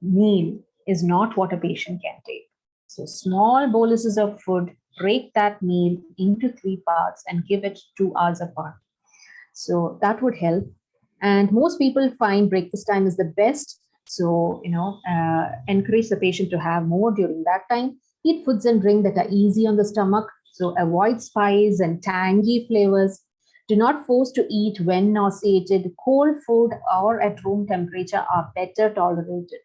meal is not what a patient can take. So small boluses of food, break that meal into 3 parts and give it 2 hours apart. So that would help. And most people find breakfast time is the best. So, encourage the patient to have more during that time. Eat foods and drink that are easy on the stomach. So avoid spice and tangy flavors. Do not force to eat when nauseated. Cold food or at room temperature are better tolerated.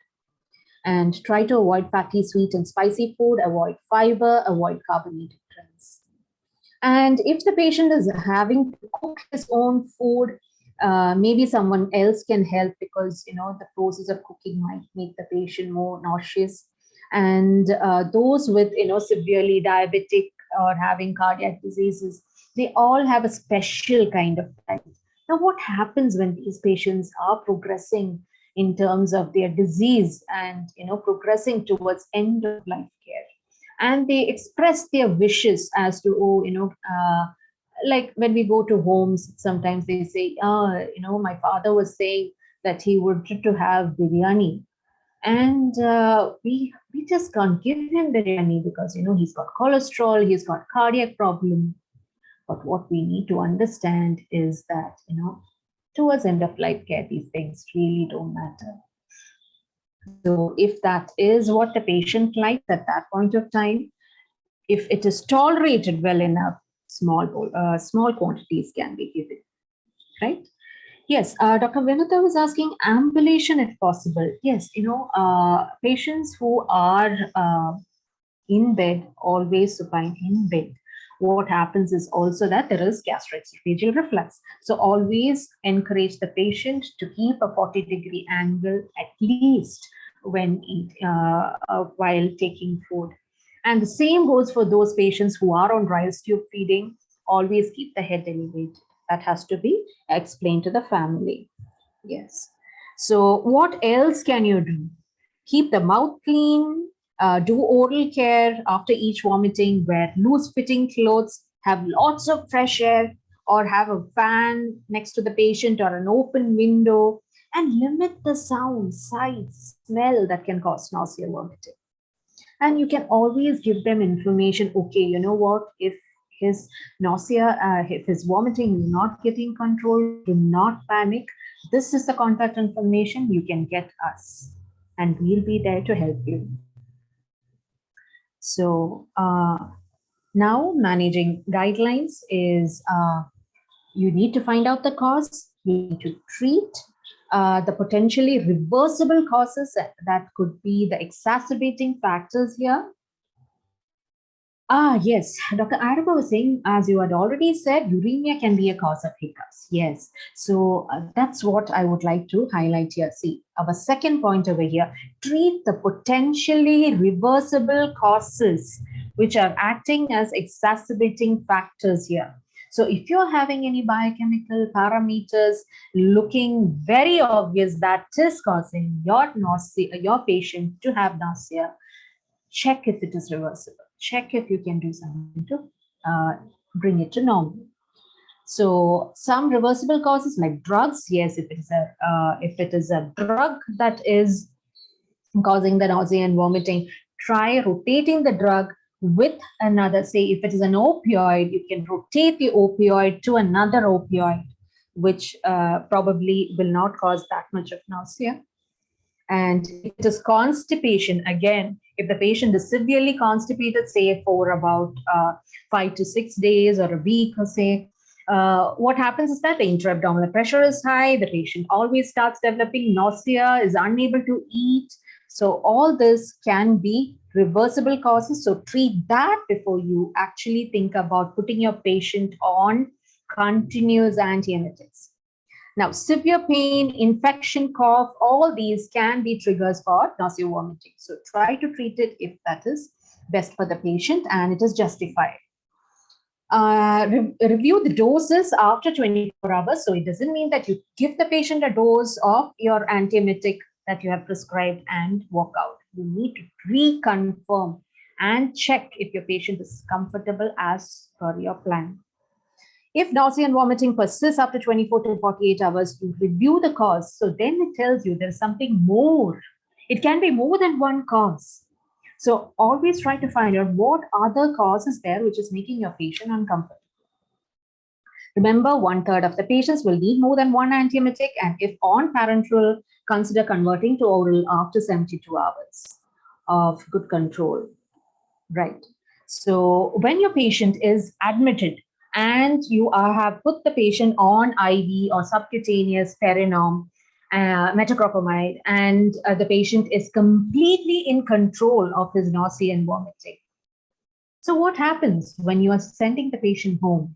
And try to avoid fatty, sweet, and spicy food. Avoid fiber. Avoid carbonated drinks. And if the patient is having to cook his own food, maybe someone else can help, because the process of cooking might make the patient more nauseous. And those with severely diabetic or having cardiac diseases, they all have a special kind of diet. Now, what happens when these patients are progressing in terms of their disease and progressing towards end of life care, and they express their wishes as to, like when we go to homes, sometimes they say, my father was saying that he wanted to have biryani, and we just can't give him biryani because he's got cholesterol, he's got cardiac problem. But what we need to understand is that towards end of life care, these things really don't matter. So if that is what the patient likes at that point of time, if it is tolerated well enough, small quantities can be given, right? Yes, Dr. Vineetha was asking ambulation if possible. Yes, patients who are in bed, always supine in bed, what happens is also that there is gastroesophageal reflux. So always encourage the patient to keep a 40-degree angle at least when while taking food. And the same goes for those patients who are on rice tube feeding. Always keep the head elevated. That has to be explained to the family. Yes. So what else can you do? Keep the mouth clean, do oral care after each vomiting, wear loose fitting clothes, have lots of fresh air, or have a fan next to the patient or an open window, and limit the sound, sight, smell that can cause nausea, vomiting. And you can always give them information. Okay, you know what? If his nausea, if his vomiting is not getting controlled, do not panic. This is the contact information. You can get us, and we'll be there to help you. So now managing guidelines is you need to find out the cause. You need to treat the potentially reversible causes that could be the exacerbating factors here. Yes, Dr. Araba was saying, as you had already said, uremia can be a cause of hiccups. Yes, so that's what I would like to highlight here. See, our second point over here, treat the potentially reversible causes which are acting as exacerbating factors here. So if you're having any biochemical parameters looking very obvious that is causing your nausea, your patient to have nausea, check if it is reversible. Check if you can do something to bring it to normal. So some reversible causes like drugs, yes, if it is a drug that is causing the nausea and vomiting, try rotating the drug with another. Say if it is an opioid, you can rotate the opioid to another opioid, which probably will not cause that much of nausea. And if it is constipation, again, if the patient is severely constipated, say for about 5 to 6 days or a week, or say, what happens is that the intra-abdominal pressure is high, the patient always starts developing nausea, is unable to eat. So all this can be reversible causes. So treat that before you actually think about putting your patient on continuous antiemetics. Now, severe pain, infection, cough, all these can be triggers for nausea, vomiting. So try to treat it if that is best for the patient and it is justified. Review the doses after 24 hours. So it doesn't mean that you give the patient a dose of your antiemetic that you have prescribed and walk out. You need to reconfirm and check if your patient is comfortable as per your plan. If nausea and vomiting persists after 24 to 48 hours, you review the cause. So then it tells you there's something more. It can be more than one cause. So always try to find out what other cause is there which is making your patient uncomfortable. Remember, 1/3 of the patients will need more than one antiemetic, and if on parenteral, consider converting to oral after 72 hours of good control. Right. So when your patient is admitted and you have put the patient on IV or subcutaneous Perinom, metoclopramide, and the patient is completely in control of his nausea and vomiting. So what happens when you are sending the patient home?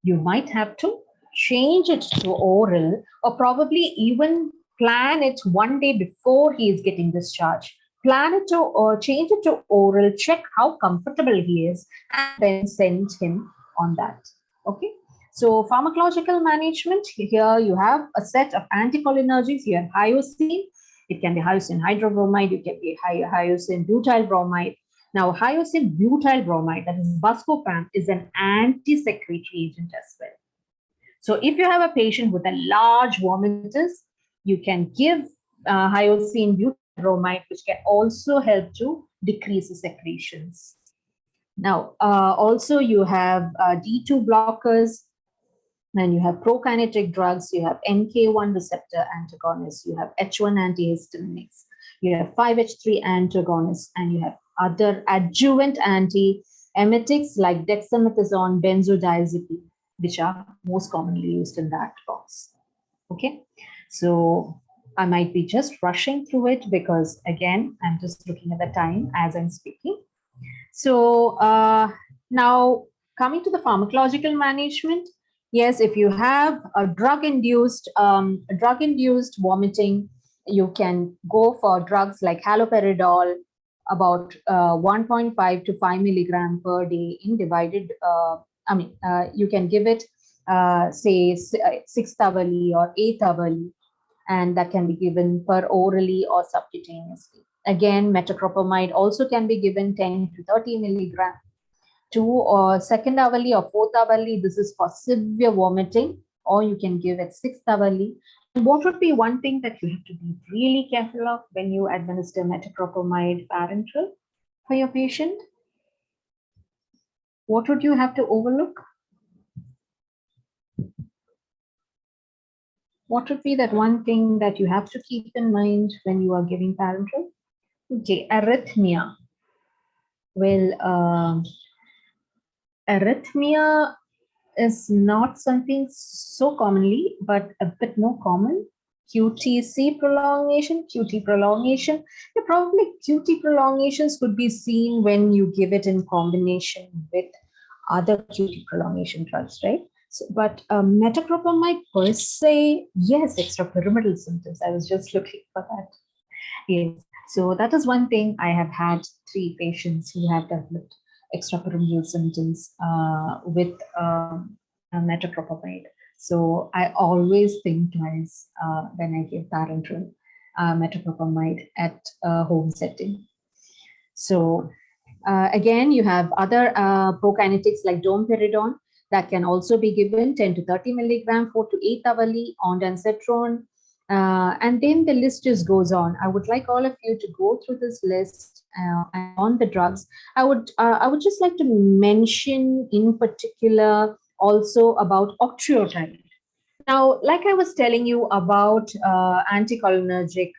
You might have to change it to oral, or probably even plan it one day before he is getting discharged. Plan it to or change it to oral, check how comfortable he is, and then send him on that. Okay. So pharmacological management, here you have a set of anticholinergics. You have hyoscine. It can be hyoscine hydrobromide. It can be hyoscine butyl bromide. Now, hyoscine butyl bromide, that is buscopan, is an anti-secretory agent as well. So if you have a patient with a large vomitus, you can give hyoscine butyl bromide, which can also help to decrease the secretions. Now, also you have D2 blockers, and you have prokinetic drugs, you have NK1 receptor antagonists, you have H1 antihistaminics, you have 5-HT antagonists, and you have other adjuvant antiemetics like dexamethasone, benzodiazepine, which are most commonly used in that box. Okay, so I might be just rushing through it because, again, I'm just looking at the time as I'm speaking. So now coming to the pharmacological management, yes, if you have a drug-induced vomiting, you can go for drugs like haloperidol, about 1.5 to 5 milligram per day in divided. You can give it, say, 6th hourly or 8th hourly, and that can be given per orally or subcutaneously. Again, metoclopramide also can be given 10 to 30 milligram. 2 or 2nd hourly or 4th hourly, this is for severe vomiting, or you can give it 6th hourly. And what would be one thing that you have to be really careful of when you administer metoclopramide parenteral for your patient? What would you have to overlook? What would be that one thing that you have to keep in mind when you are giving parenteral? Okay, arrhythmia. Well, arrhythmia is not something so commonly, but a bit more common. QTC prolongation, QT prolongation. Yeah, probably QT prolongations could be seen when you give it in combination with other QT prolongation drugs, right? So, but metoclopramide per se, yes, extrapyramidal symptoms. I was just looking for that. Yes, so that is one thing. I have had 3 patients who have developed extrapyramidal symptoms with metoclopramide. So I always think twice when I give parenteral metoclopramide at a home setting. So again, you have other prokinetics like domperidone that can also be given 10 to 30 milligram, 4 to 8 hourly, ondansetron. And then the list just goes on. I would like all of you to go through this list on the drugs. I would just like to mention in particular also about octreotide. Now, like I was telling you about anticholinergic,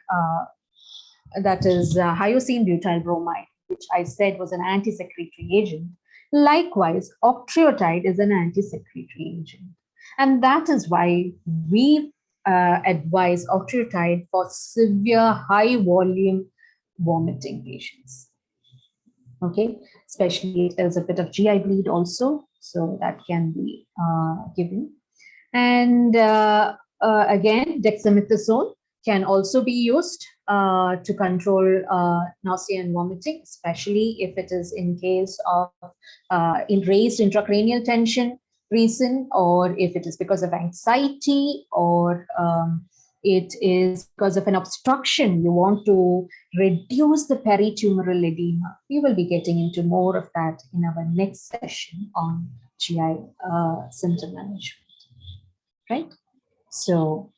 that is hyoscine butyl bromide, which I said was an anti-secretory agent. Likewise, octreotide is an anti-secretory agent. And that is why we advise octreotide for severe high volume vomiting patients. Okay, especially if there's a bit of GI bleed also, so that can be given. And again, dexamethasone can also be used to control nausea and vomiting, especially if it is in case of raised intracranial tension reason, or if it is because of anxiety, or it is because of an obstruction. You want to reduce the peritumoral edema. We will be getting into more of that in our next session on GI symptom management. Right? So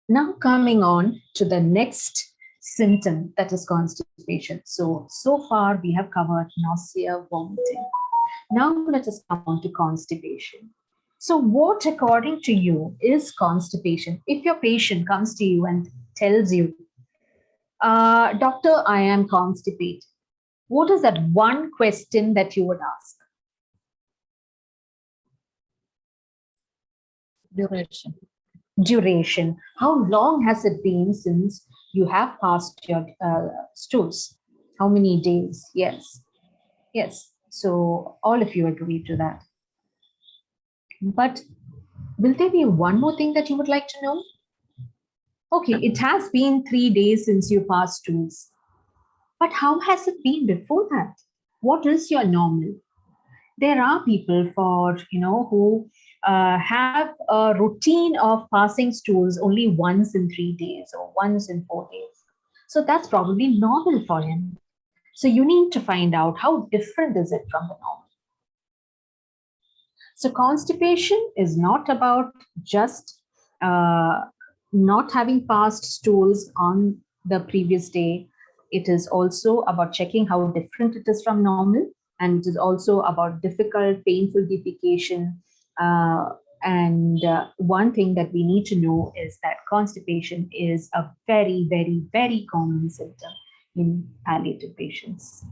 now coming on to the next symptom, that is constipation. So far we have covered nausea, vomiting. Now let us come on to constipation. So what, according to you, is constipation? If your patient comes to you and tells you, doctor, I am constipated, what is that one question that you would ask? Duration. Duration. How long has it been since you have passed your stools? How many days? Yes. Yes. So all of you agree to that. But will there be one more thing that you would like to know? Okay, it has been 3 days since you passed stools. But how has it been before that? What is your normal? There are people who have a routine of passing stools only once in 3 days or once in 4 days. So that's probably normal for him. So you need to find out how different is it from the normal. So constipation is not about just not having passed stools on the previous day. It is also about checking how different it is from normal. And it is also about difficult, painful defecation. One thing that we need to know is that constipation is a very, very, very common symptom in palliative patients.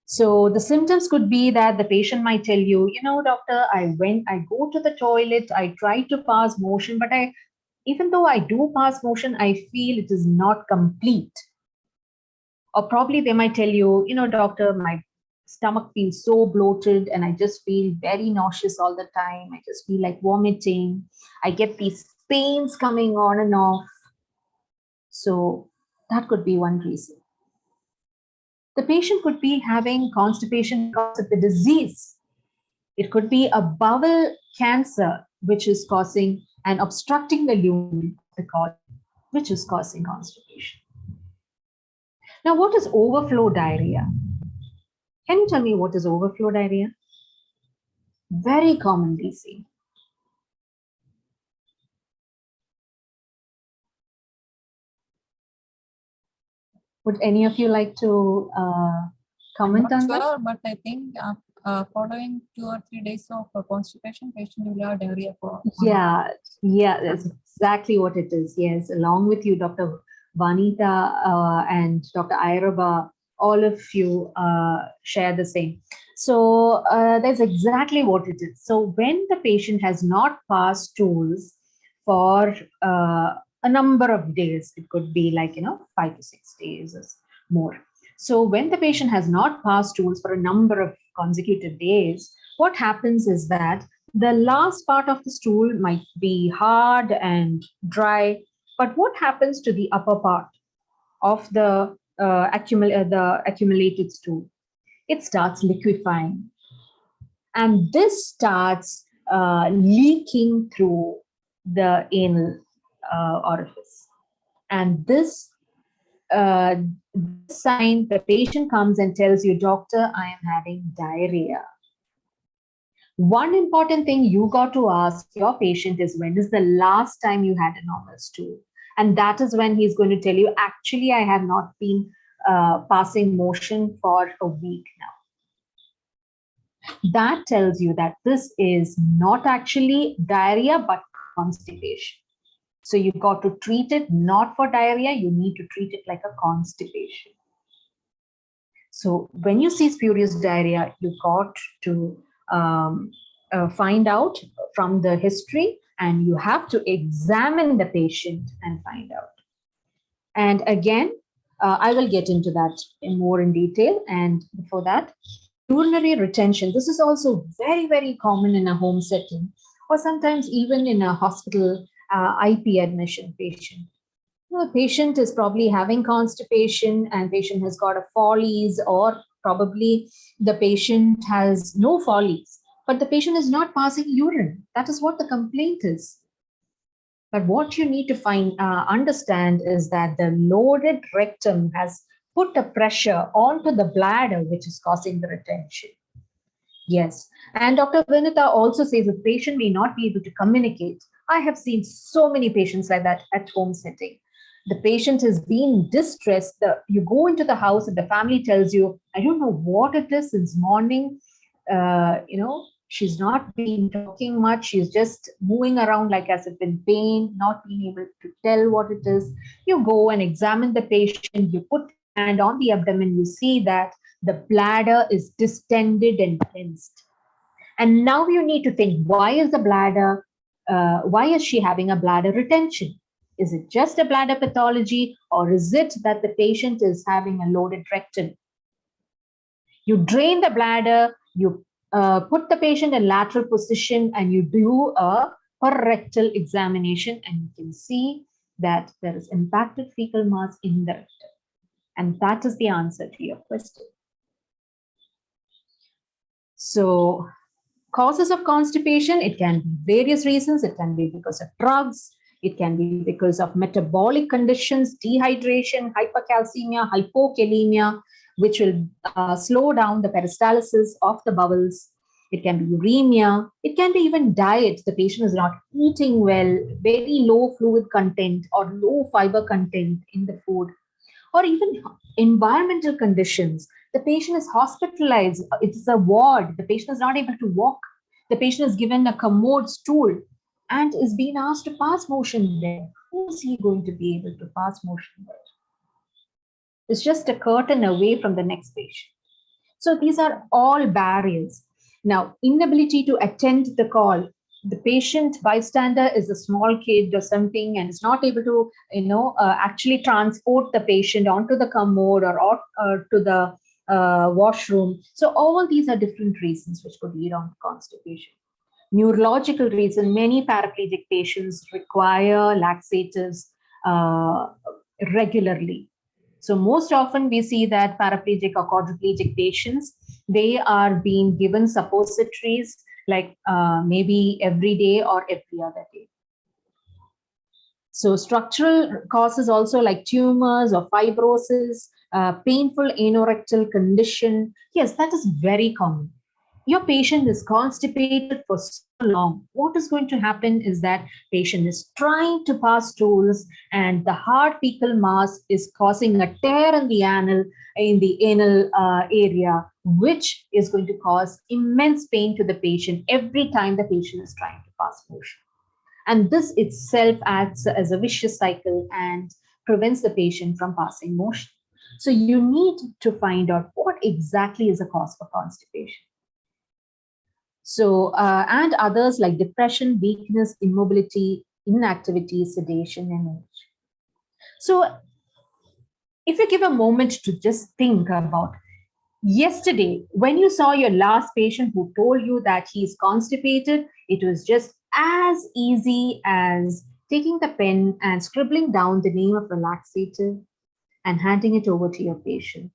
So the symptoms could be that the patient might tell you, doctor, I go to the toilet, I try to pass motion, but even though I do pass motion, I feel it is not complete. Or probably they might tell you, doctor, my stomach feels so bloated and I just feel very nauseous all the time. I just feel like vomiting. I get these pains coming on and off. So that could be one reason. The patient could be having constipation because of the disease. It could be a bowel cancer, which is causing and obstructing the lumen of the colon, which is causing constipation. Now, what is overflow diarrhea? Can you tell me what is overflow diarrhea? Very commonly seen. Would any of you like to comment on that? Sure, but I think following 2 or 3 days of constipation, patient will have diarrhea for. Yeah, that's exactly what it is. Yes, along with you, Dr. Vineetha and Dr. Ayraba, all of you share the same. So that's exactly what it is. So when the patient has not passed stools for a number of days, it could be like 5 to 6 days or more. So when the patient has not passed stools for a number of consecutive days, what happens is that the last part of the stool might be hard and dry, but what happens to the upper part of the accumulated stool? It starts liquefying, and this starts leaking through the anal orifice. And this sign, the patient comes and tells you, doctor, I am having diarrhea. One important thing you got to ask your patient is, when is the last time you had a normal stool? And that is when he's going to tell you, actually, I have not been passing motion for a week now. That tells you that this is not actually diarrhea, but constipation. So you got to treat it not for diarrhea, you need to treat it like a constipation. So when you see spurious diarrhea, you got to find out from the history, and you have to examine the patient and find out. And again, I will get into that more in detail. And before that, urinary retention. This is also very, very common in a home setting, or sometimes even in a hospital IP admission patient. The patient is probably having constipation and patient has got a follies, or probably the patient has no follies, but the patient is not passing urine. That is what the complaint is. But what you need to understand is that the loaded rectum has put a pressure onto the bladder, which is causing the retention. Yes. And Dr. Vineetha also says the patient may not be able to communicate. I have seen so many patients like that at home setting. The patient is being distressed. You go into the house and the family tells you, I don't know what it is since morning. She's not been talking much. She's just moving around like as if in pain, not being able to tell what it is. You go and examine the patient. You put your hand on the abdomen. You see that the bladder is distended and tensed. And now you need to think, why is she having a bladder retention? Is it just a bladder pathology, or is it that the patient is having a loaded rectum? You drain the bladder, you put the patient in lateral position, and you do a perrectal examination, and you can see that there is impacted fecal mass in the rectum. And that is the answer to your question. So, causes of constipation, it can be various reasons. It can be because of drugs. It can be because of metabolic conditions, dehydration, hypercalcemia, hypokalemia, which will slow down the peristalsis of the bowels. It can be uremia. It can be even diet. The patient is not eating well, very low fluid content or low fiber content in the food, or even environmental conditions. The patient is hospitalized. It's a ward. The patient is not able to walk. The patient is given a commode stool and is being asked to pass motion there. Who is he going to be able to pass motion there? It's just a curtain away from the next patient. So these are all barriers. Now, inability to attend the call. The patient bystander is a small kid or something and is not able to, actually transport the patient onto the commode or to the washroom. So all these are different reasons which could lead on to constipation. Neurological reason, many paraplegic patients require laxatives regularly. So most often we see that paraplegic or quadriplegic patients, they are being given suppositories like maybe every day or every other day. So structural causes also like tumors or fibrosis, painful anorectal condition. Yes, that is very common. Your patient is constipated for so long. What is going to happen is that patient is trying to pass stools and the hard fecal mass is causing a tear in the anal area, which is going to cause immense pain to the patient every time the patient is trying to pass motion. And this itself acts as a vicious cycle and prevents the patient from passing motion. So you need to find out what exactly is the cause for constipation. So, and others like depression, weakness, immobility, inactivity, sedation, and age. So, if you give a moment to just think about yesterday, when you saw your last patient who told you that he is constipated, it was just as easy as taking the pen and scribbling down the name of a laxative and handing it over to your patient.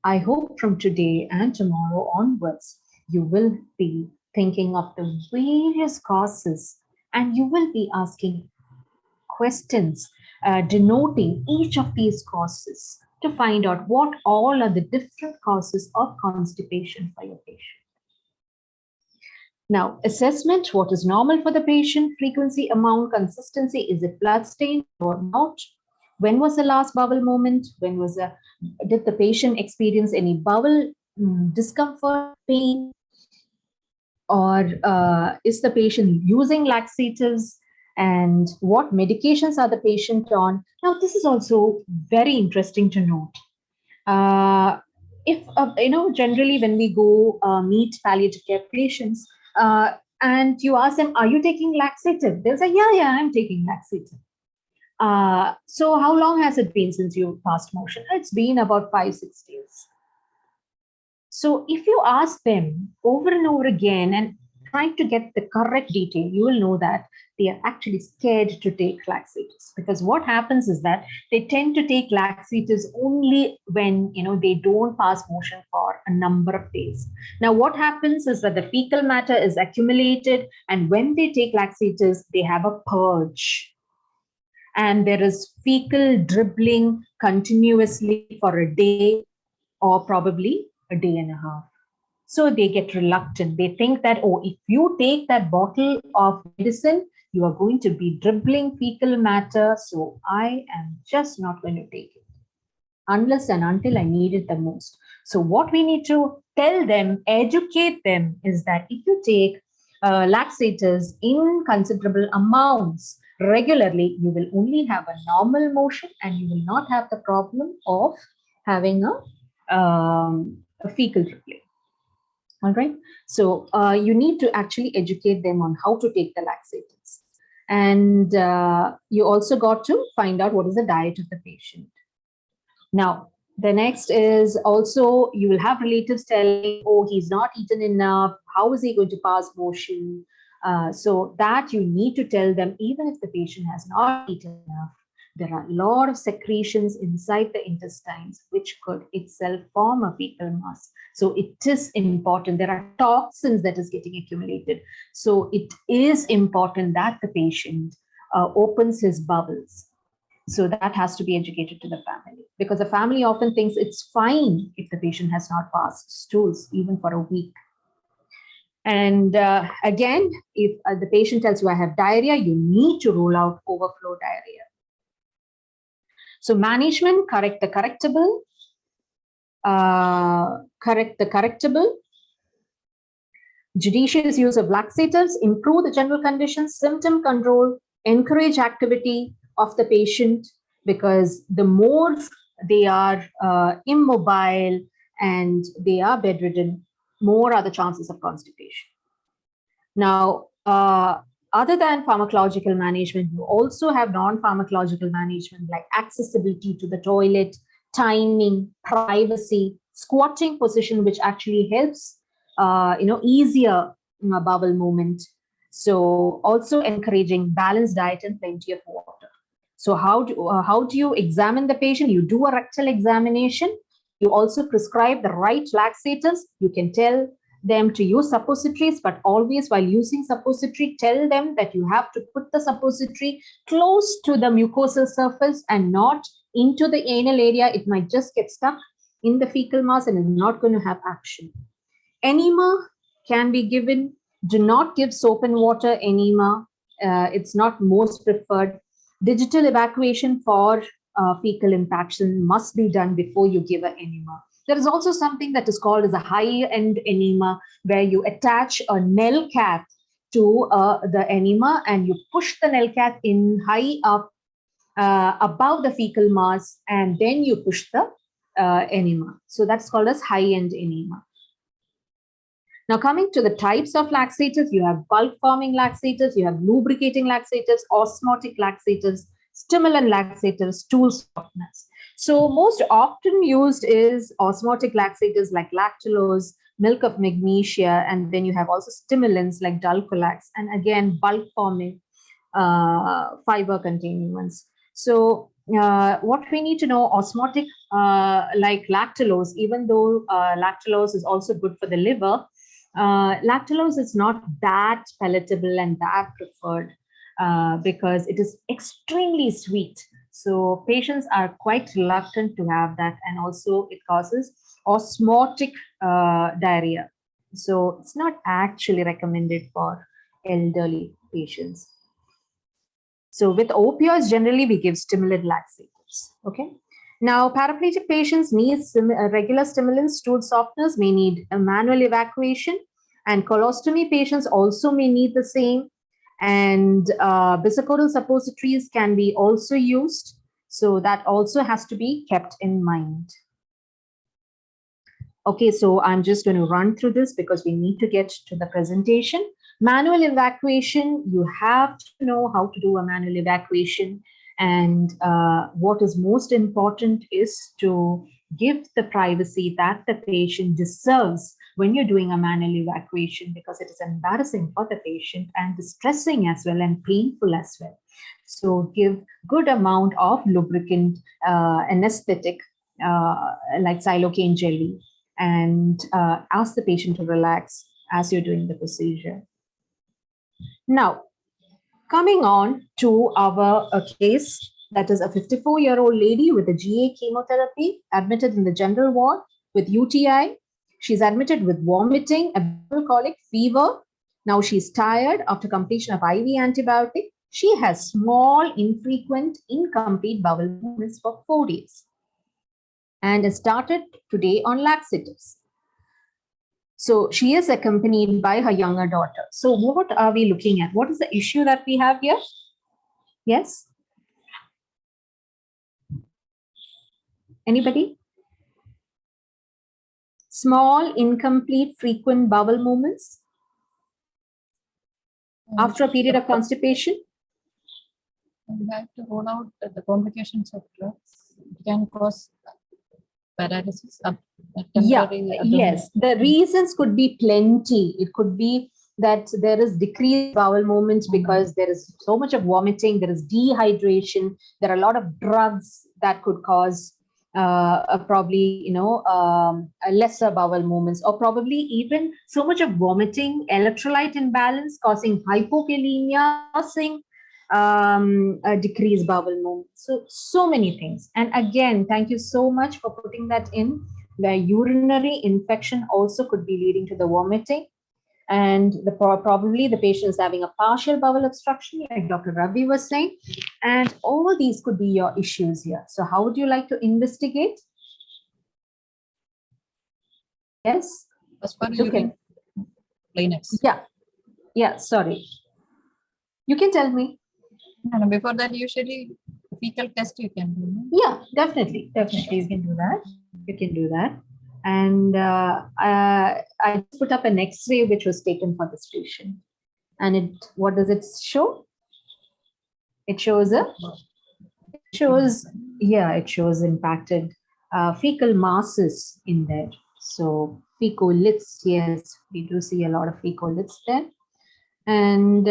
I hope from today and tomorrow onwards, you will be thinking of the various causes and you will be asking questions denoting each of these causes to find out what all are the different causes of constipation for your patient. Now, assessment, what is normal for the patient, frequency, amount, consistency, is it blood stained or not? When was the last bowel movement? Did the patient experience any bowel discomfort, pain? Or is the patient using laxatives? And what medications are the patient on? Now, this is also very interesting to note. Generally when we go meet palliative care patients and you ask them, are you taking laxative? They'll say, yeah, I'm taking laxative. So how long has it been since you passed motion? It's been about 5-6 days. So if you ask them over and over again and try to get the correct detail, you will know that they are actually scared to take laxatives, because what happens is that they tend to take laxatives only when they don't pass motion for a number of days. Now what happens is that the fecal matter is accumulated, and when they take laxatives, they have a purge. And there is fecal dribbling continuously for a day or probably a day and a half. So they get reluctant. They think that, oh, if you take that bottle of medicine, You are going to be dribbling fecal matter, so I am just not going to take it unless and until I need it the most. So what we need to tell them, educate them, is that if you take laxatives in considerable amounts regularly, you will only have a normal motion and you will not have the problem of having a fecal dribbling. All right. So you need to actually educate them on how to take the laxatives. And you also got to find out what is the diet of the patient. Now, the next is also you will have relatives telling, oh, he's not eaten enough. How is he going to pass motion? So that you need to tell them, even if the patient has not eaten enough, there are a lot of secretions inside the intestines, which could itself form a fecal mass. So it is important. There are toxins that is getting accumulated. So it is important that the patient opens his bowels. So that has to be educated to the family, because the family often thinks it's fine if the patient has not passed stools even for a week. And again, if the patient tells you I have diarrhea, you need to rule out overflow diarrhea. So management, correct the correctable, judicious use of laxatives, improve the general conditions, symptom control, encourage activity of the patient, because the more they are immobile and they are bedridden, more are the chances of constipation. Now, other than pharmacological management, you also have non-pharmacological management like accessibility to the toilet, timing, privacy, squatting position, which actually helps easier bowel movement. So also encouraging balanced diet and plenty of water. So how do you examine the patient? You do a rectal examination. You also prescribe the right laxatives. You can tell them to use suppositories, but always while using suppository, tell them that you have to put the suppository close to the mucosal surface and not into the anal area. It might just get stuck in the fecal mass and is not going to have action. Enema can be given. Do not give soap and water enema. It's not most preferred. Digital evacuation for fecal impaction must be done before you give an enema. There is also something that is called as a high-end enema, where you attach a nail cath to the enema and you push the nail cath in high up above the fecal mass, and then you push the enema. So that's called as high-end enema. Now, coming to the types of laxatives, you have bulk-forming laxatives, you have lubricating laxatives, osmotic laxatives, stimulant laxatives, stool softeners. So most often used is osmotic laxatives like lactulose, milk of magnesia, and then you have also stimulants like dulcolax, and again bulk-forming fiber-containing ones. So what we need to know, osmotic like lactulose, even though lactulose is also good for the liver, lactulose is not that palatable and that preferred because it is extremely sweet. So patients are quite reluctant to have that, and also it causes osmotic diarrhea. So it's not actually recommended for elderly patients. So with opioids, generally we give stimulant laxatives. Okay. Now, paraplegic patients need regular stimulants. Stool softeners may need a manual evacuation, and colostomy patients also may need the same. And bisacodyl suppositories can be also used. So that also has to be kept in mind. Okay, so I'm just going to run through this because we need to get to the presentation. Manual evacuation, you have to know how to do a manual evacuation. And what is most important is to give the privacy that the patient deserves when you're doing a manual evacuation, because it is embarrassing for the patient and distressing as well and painful as well. So give good amount of lubricant anesthetic like xylocaine jelly, and ask the patient to relax as you're doing the procedure. Now, coming on to our case, that is a 54-year-old lady with a GA chemotherapy admitted in the general ward with UTI. She's admitted with vomiting, abdominal colic, fever, Now she's tired after completion of IV antibiotic. She has small, infrequent, incomplete bowel movements for 4 days and has started today on laxatives. So she is accompanied by her younger daughter. So what are we looking at? What is the issue that we have here? Yes? Anybody? Small, incomplete, frequent bowel movements after a period of constipation. We have to rule out the complications of drugs. It can cause paralysis. Yeah, Temporary yes. The reasons could be plenty. It could be that there is decreased bowel movements because there is so much of vomiting, there is dehydration, there are a lot of drugs that could cause probably, a lesser bowel movements, or probably even so much of vomiting, electrolyte imbalance causing hypokalemia, causing a decreased bowel movement. So many things. And again, thank you so much for putting that in. The urinary infection also could be leading to the vomiting. And probably the patient is having a partial bowel obstruction, like Dr. Ravi was saying. And all these could be your issues here. So how would you like to investigate? Yes? As for You urine clearance. Yeah, sorry. You can tell me. No, before that, usually fecal test you can do. No? Yeah, definitely. Definitely, you can do that. You can do that. And I put up an X-ray which was taken for this patient. And what does it show? It shows it shows impacted fecal masses in there. So fecoliths, yes, we do see a lot of fecoliths there. And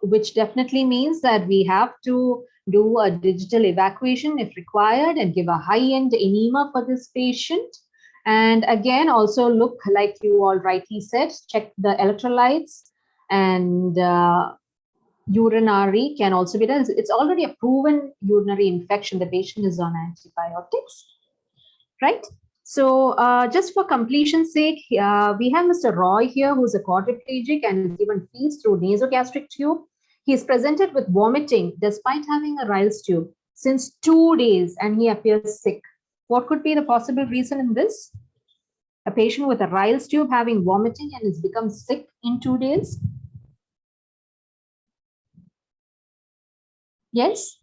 which definitely means that we have to do a digital evacuation if required and give a high-end enema for this patient. And again, also look, like you all rightly said, check the electrolytes, and urinary can also be done. It's already a proven urinary infection. The patient is on antibiotics, right? So just for completion's sake, we have Mr. Roy here, who's a quadriplegic and is given feeds through nasogastric tube. He is presented with vomiting despite having a Ryle's tube since 2 days, and he appears sick. What could be the possible reason in this? A patient with a Ryle's tube having vomiting and has become sick in 2 days? Yes?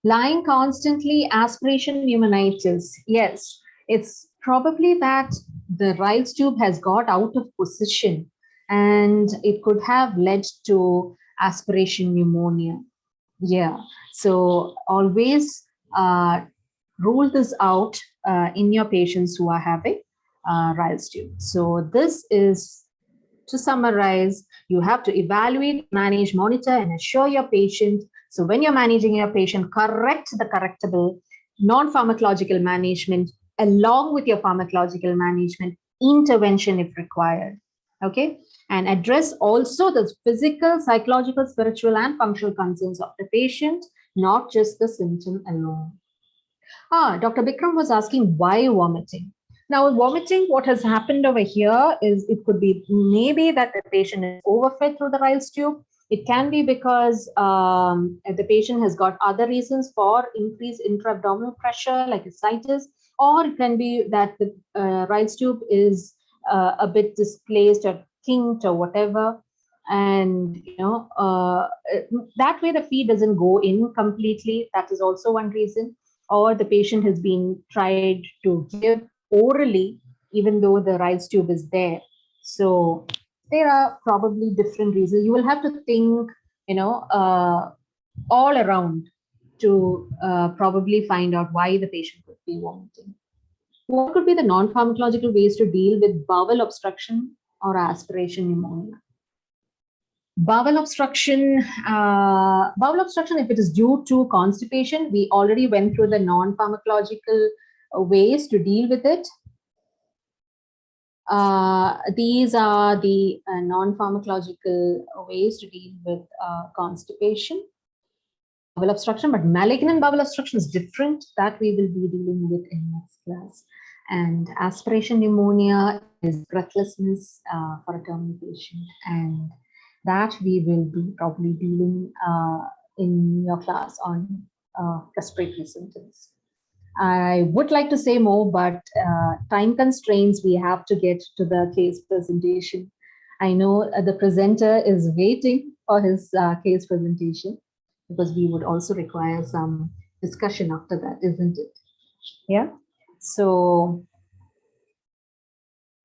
Lying constantly, aspiration pneumonitis. Yes, it's probably that the Ryle's tube has got out of position and it could have led to aspiration pneumonia. Yeah, so always rule this out in your patients who are having Ryle's tube. So this is, to summarize, you have to evaluate, manage, monitor, and assure your patient. So when you're managing your patient, correct the correctable, non-pharmacological management, along with your pharmacological management, intervention if required. Okay, and address also the physical, psychological, spiritual, and functional concerns of the patient, not just the symptom alone. Dr. Bikram was asking why vomiting. Now, vomiting, what has happened over here is it could be maybe that the patient is overfed through the Ryle's tube. It can be because the patient has got other reasons for increased intra-abdominal pressure, like ascites, or it can be that the Ryle's tube is a bit displaced or kinked or whatever. And, that way the feed doesn't go in completely. That is also one reason. Or the patient has been tried to give orally, even though the Ryle's tube is there. So there are probably different reasons. You will have to think, all around to probably find out why the patient could be vomiting. What could be the non-pharmacological ways to deal with bowel obstruction or aspiration pneumonia? Bowel obstruction, if it is due to constipation, we already went through the non-pharmacological ways to deal with it. These are the non-pharmacological ways to deal with constipation, bowel obstruction, but malignant bowel obstruction is different. That we will be dealing with in next class. And aspiration pneumonia is breathlessness for a terminal patient, and that we will be probably dealing in your class on respiratory symptoms. I would like to say more, but time constraints, we have to get to the case presentation. I know the presenter is waiting for his case presentation, because we would also require some discussion after that, isn't it? Yeah. So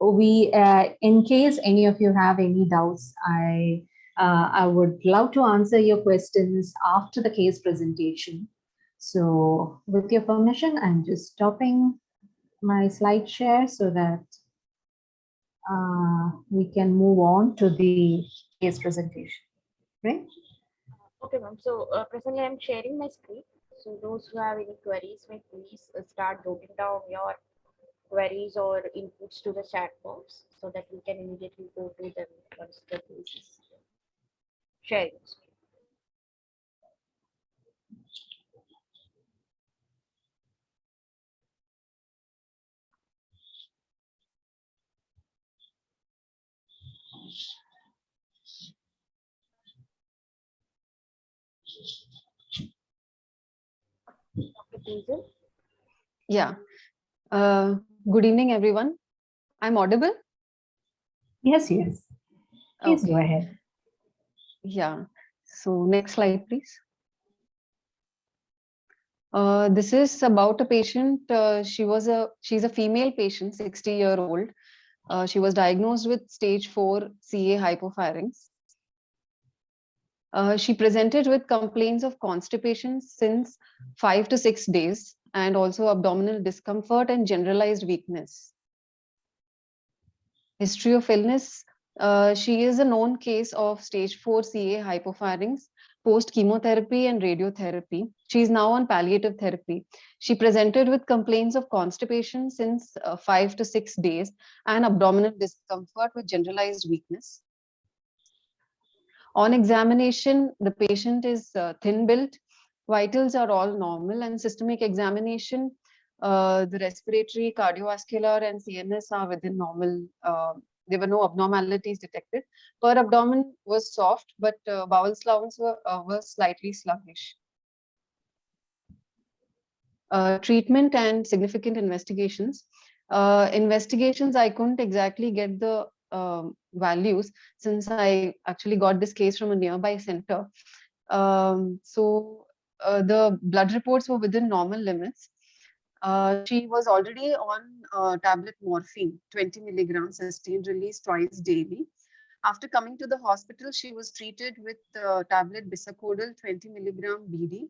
we, in case any of you have any doubts, I would love to answer your questions after the case presentation. So with your permission, I'm just stopping my slide share so that we can move on to the case presentation, right? Okay, ma'am. So presently I'm sharing my screen. So those who have any queries may please start noting down your queries or inputs to the chat box so that we can immediately go to them once the case is sharing. Dr. Tejas? Yeah. Good evening, everyone. I'm audible? Yes, yes. Please go Okay. ahead. Yeah. So next slide, please. This is about a patient. She's a female patient, 60-year-old. She was diagnosed with stage 4 CA hypopharynx. She presented with complaints of constipation since 5 to 6 days and also abdominal discomfort and generalized weakness. History of illness. She is a known case of stage 4 CA hypopharynx, post chemotherapy and radiotherapy. She is now on palliative therapy. She presented with complaints of constipation since 5 to 6 days and abdominal discomfort with generalized weakness. On examination, the patient is thin built, vitals are all normal, and systemic examination, the respiratory, cardiovascular, and CNS are within normal. There were no abnormalities detected. Her abdomen was soft, but bowel sounds were slightly sluggish. Treatment and significant investigations. Investigations, I couldn't exactly get the values since I actually got this case from a nearby center. The blood reports were within normal limits. She was already on tablet morphine, 20 milligrams sustained release twice daily. After coming to the hospital, she was treated with tablet bisacodyl 20 milligram BD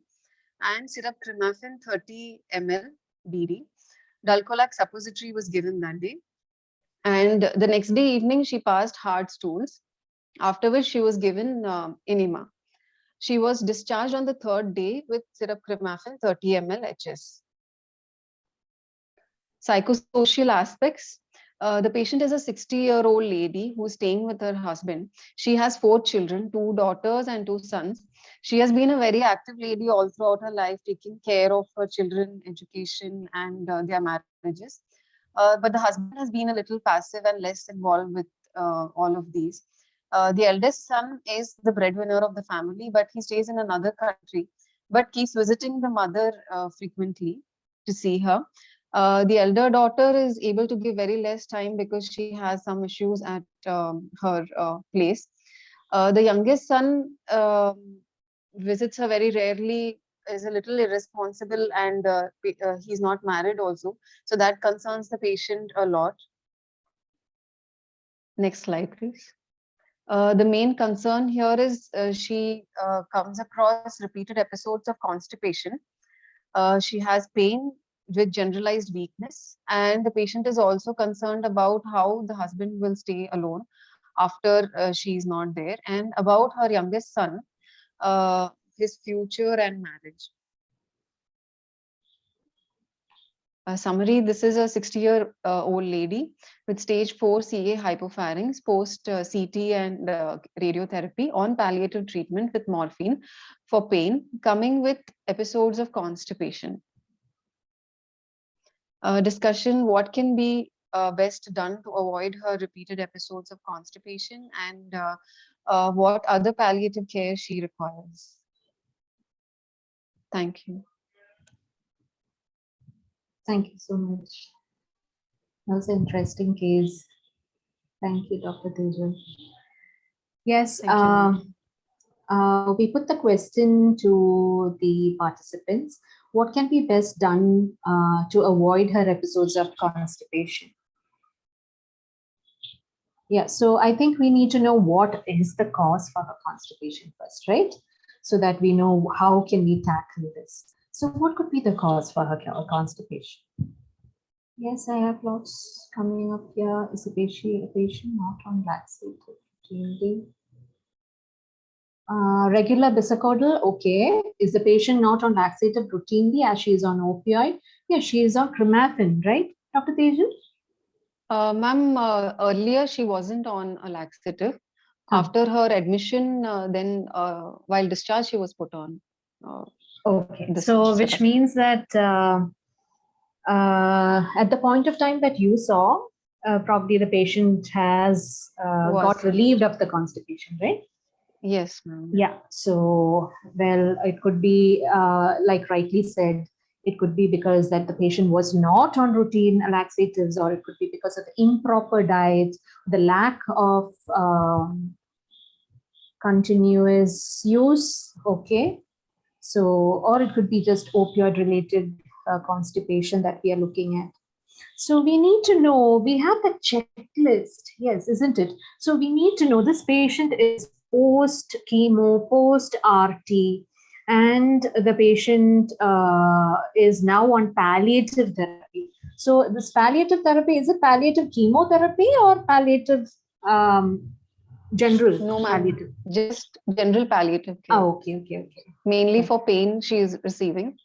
and syrup cremafin 30 ml BD. Dulcolac suppository was given that day. And the next day evening, she passed hard stools, after which she was given enema. She was discharged on the third day with syrup cremafin 30 ml HS. Psychosocial aspects. The patient is a 60-year-old lady who is staying with her husband. She has 4 children, 2 daughters and 2 sons. She has been a very active lady all throughout her life, taking care of her children, education, and their marriages. But the husband has been a little passive and less involved with all of these. The eldest son is the breadwinner of the family, but he stays in another country, but keeps visiting the mother frequently to see her. The elder daughter is able to give very less time because she has some issues at her place. The youngest son visits her very rarely, is a little irresponsible, and he's not married also. So that concerns the patient a lot. Next slide, please. The main concern here is she comes across repeated episodes of constipation. She has pain with generalized weakness, and the patient is also concerned about how the husband will stay alone after she is not there, and about her youngest son, his future and marriage. Summary, this is a 60-year-old lady with stage 4 CA hypopharynx post CT and radiotherapy on palliative treatment with morphine for pain, coming with episodes of constipation. discussion what can be best done to avoid her repeated episodes of constipation, and what other palliative care she requires. Thank you. Thank you so much. That was an interesting case. Thank you, Dr. Teja. Yes, Thank you, ma'am. we put the question to the participants. What can be best done to avoid her episodes of constipation? Yeah, so I think we need to know what is the cause for her constipation first, right? So that we know how can we tackle this. So what could be the cause for her constipation? Yes, I have lots coming up here. Is a patient not on laxative routinely? Regular bisacodyl, okay. Is the patient not on laxative routinely as she is on opioid? Yeah, she is on crimaphin, right, Dr. Tejan? Ma'am, earlier she wasn't on a laxative. After her admission, then while discharge, she was put on. Okay, This so which setup. means that at the point of time that you saw, probably the patient has got relieved of the constipation, right? Yes, ma'am. Yeah, so, well, it could be, like rightly said, it could be because that the patient was not on routine laxatives, or it could be because of the improper diet, the lack of continuous use, okay? So, or it could be just opioid related constipation that we are looking at. So we need to know, we have the checklist, yes, isn't it? So we need to know this patient is post chemo, post RT, and the patient is now on palliative therapy. So this palliative therapy, is it palliative chemotherapy or palliative general? No, ma'am. Palliative. Just general palliative care. Oh, okay. Mainly Okay. for pain, she is receiving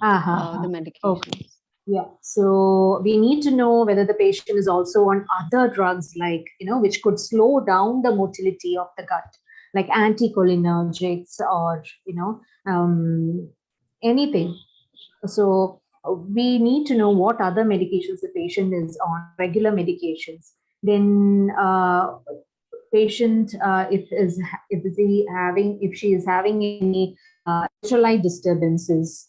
the medications. Okay. Yeah, so we need to know whether the patient is also on other drugs, like, which could slow down the motility of the gut, like anticholinergics or, anything. So we need to know what other medications the patient is on, regular medications. Then patient, if she is having any electrolyte disturbances.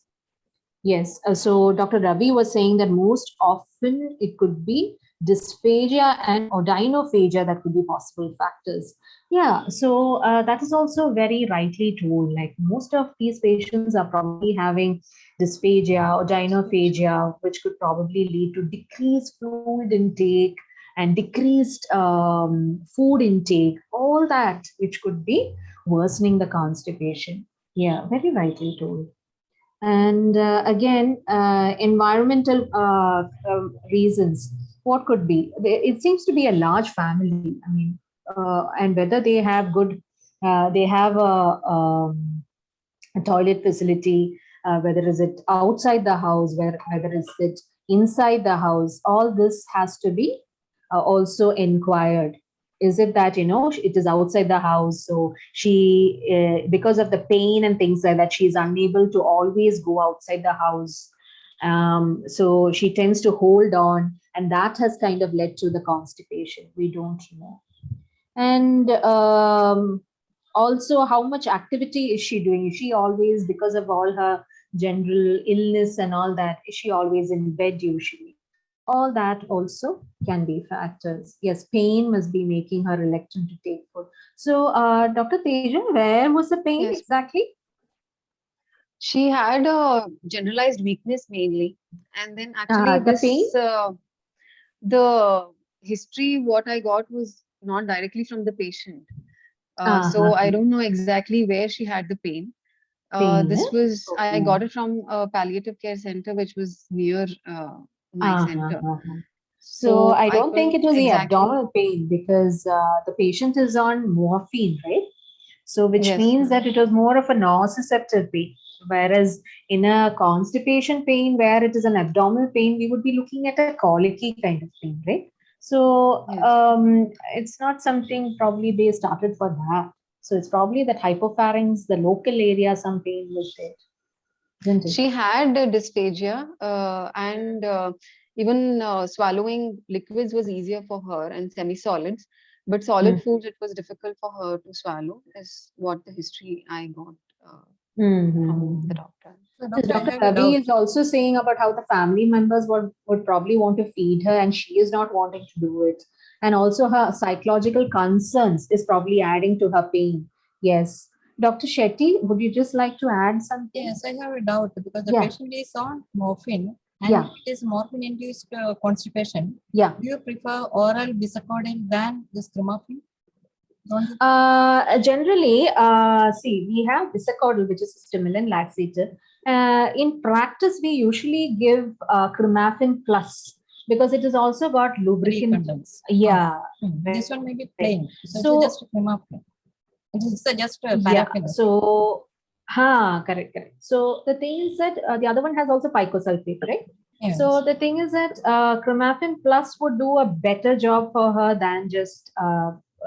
Yes, so Dr. Ravi was saying that most often it could be dysphagia and odynophagia that could be possible factors. Yeah, so that is also very rightly told. Like most of these patients are probably having dysphagia, odynophagia, which could probably lead to decreased fluid intake and decreased food intake, all that which could be worsening the constipation. Yeah, very rightly told. And again, environmental reasons. What could be? It seems to be a large family. I mean, and whether they have good, they have a toilet facility, whether is it outside the house, whether is it inside the house. All this has to be also inquired. Is it that it is outside the house, so she because of the pain and things like that, she is unable to always go outside the house, so she tends to hold on, and that has kind of led to the constipation. We don't know. And also, how much activity is she doing? Is she always, because of all her general illness and all that, is she always in bed usually? All that also can be factors. Yes, pain must be making her reluctant to take food. So, Dr. Tejan, where was the pain exactly? She had a generalized weakness mainly, and then actually the pain? The history what I got was not directly from the patient. So I don't know exactly where she had the pain. This was, I got it from a palliative care center, which was near my center. So I don't think it was the abdominal pain, because the patient is on morphine, right? So which means that it was more of a nociceptive pain. Whereas in a constipation pain, where it is an abdominal pain, we would be looking at a colicky kind of pain, right? So it's not something probably they started for that. So it's probably that hypopharynx, the local area, some pain was there. She had dysphagia, and Even swallowing liquids was easier for her and semi-solids, but solid foods it was difficult for her to swallow, is what the history I got from the doctor. So Yes, doctor, I Dr. have a Ravi doubt. is also saying about how the family members would probably want to feed her and she is not wanting to do it. And also her psychological concerns is probably adding to her pain. Yes. Dr. Shetty, would you just like to add something? Yes, I have a doubt because the Yeah. patient is on morphine and Yeah. it is morphine-induced constipation. Yeah. Do you prefer oral bisacodyl than this clemafene? Don't you? Generally, see, we have bisacodyl, which is a stimulant laxative. In practice, we usually give clemafene plus because it has also got lubricant. Recondense. Yeah. This one may be plain. So, So- it's just clemafene. It is just a Yeah. paraffin. So, correct. So the thing is that the other one has also picosulfate, right? Yes. So the thing is that clemafene plus would do a better job for her than just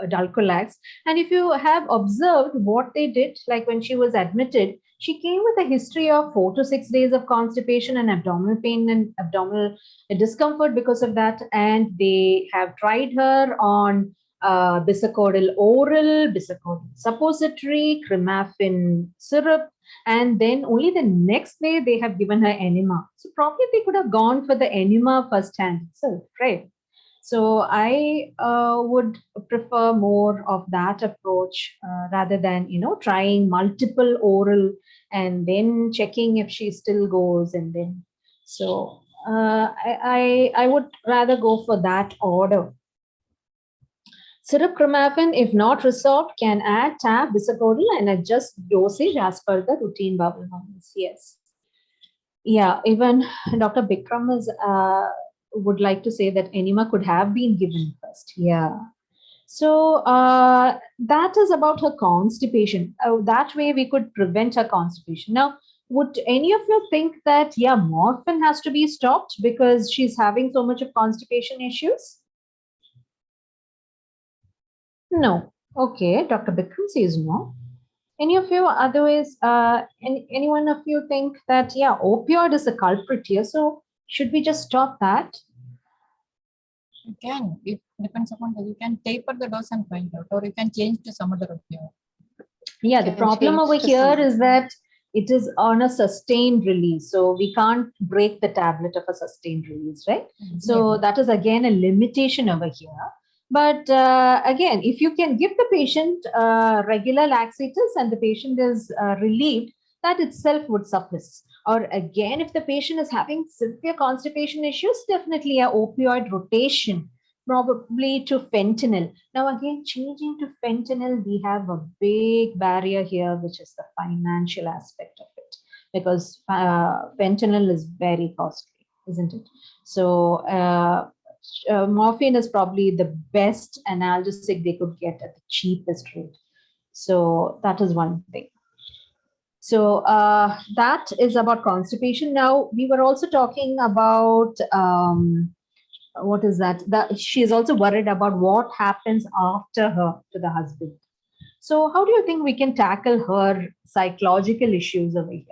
Dulcolax. And if you have observed what they did, like when she was admitted, she came with a history of 4 to 6 days of constipation and abdominal pain and abdominal discomfort because of that. And they have tried her on bisacodyl oral, bisacodyl suppository, clemafene syrup, and then only the next day they have given her enema. So probably they could have gone for the enema firsthand itself, right? So I would prefer more of that approach rather than trying multiple oral and then checking if she still goes and then. So I would rather go for that order. Syrup clemafene, if not resolved, can add tab, bisacodyl, and adjust dosage as per the routine bowel movements. Yes. Yeah, even Dr. Bikram would like to say that enema could have been given first. Yeah. So that is about her constipation. That way we could prevent her constipation. Now, would any of you think that, yeah, morphine has to be stopped because she's having so much of constipation issues? No. Okay, Dr. Bikram says no. Any of you otherwise, any one of you think that, yeah, opioid is the culprit here, so should we just stop that? You can. It depends upon that. You can taper the dose and find out, or you can change to some other opioid. Yeah, the Can problem change over to here some- is that it is on a sustained release, so we can't break the tablet of a sustained release, right? So that is again a limitation over here. But again, if you can give the patient regular laxatives and the patient is relieved, that itself would suffice. Or again, if the patient is having severe constipation issues, definitely a opioid rotation, probably to fentanyl. Now again, changing to fentanyl, we have a big barrier here, which is the financial aspect of it, because fentanyl is very costly, isn't it? So morphine is probably the best analgesic they could get at the cheapest rate. So that is one thing. So that is about constipation. Now we were also talking about what is that? She is also worried about what happens after her to the husband. So how do you think we can tackle her psychological issues over here?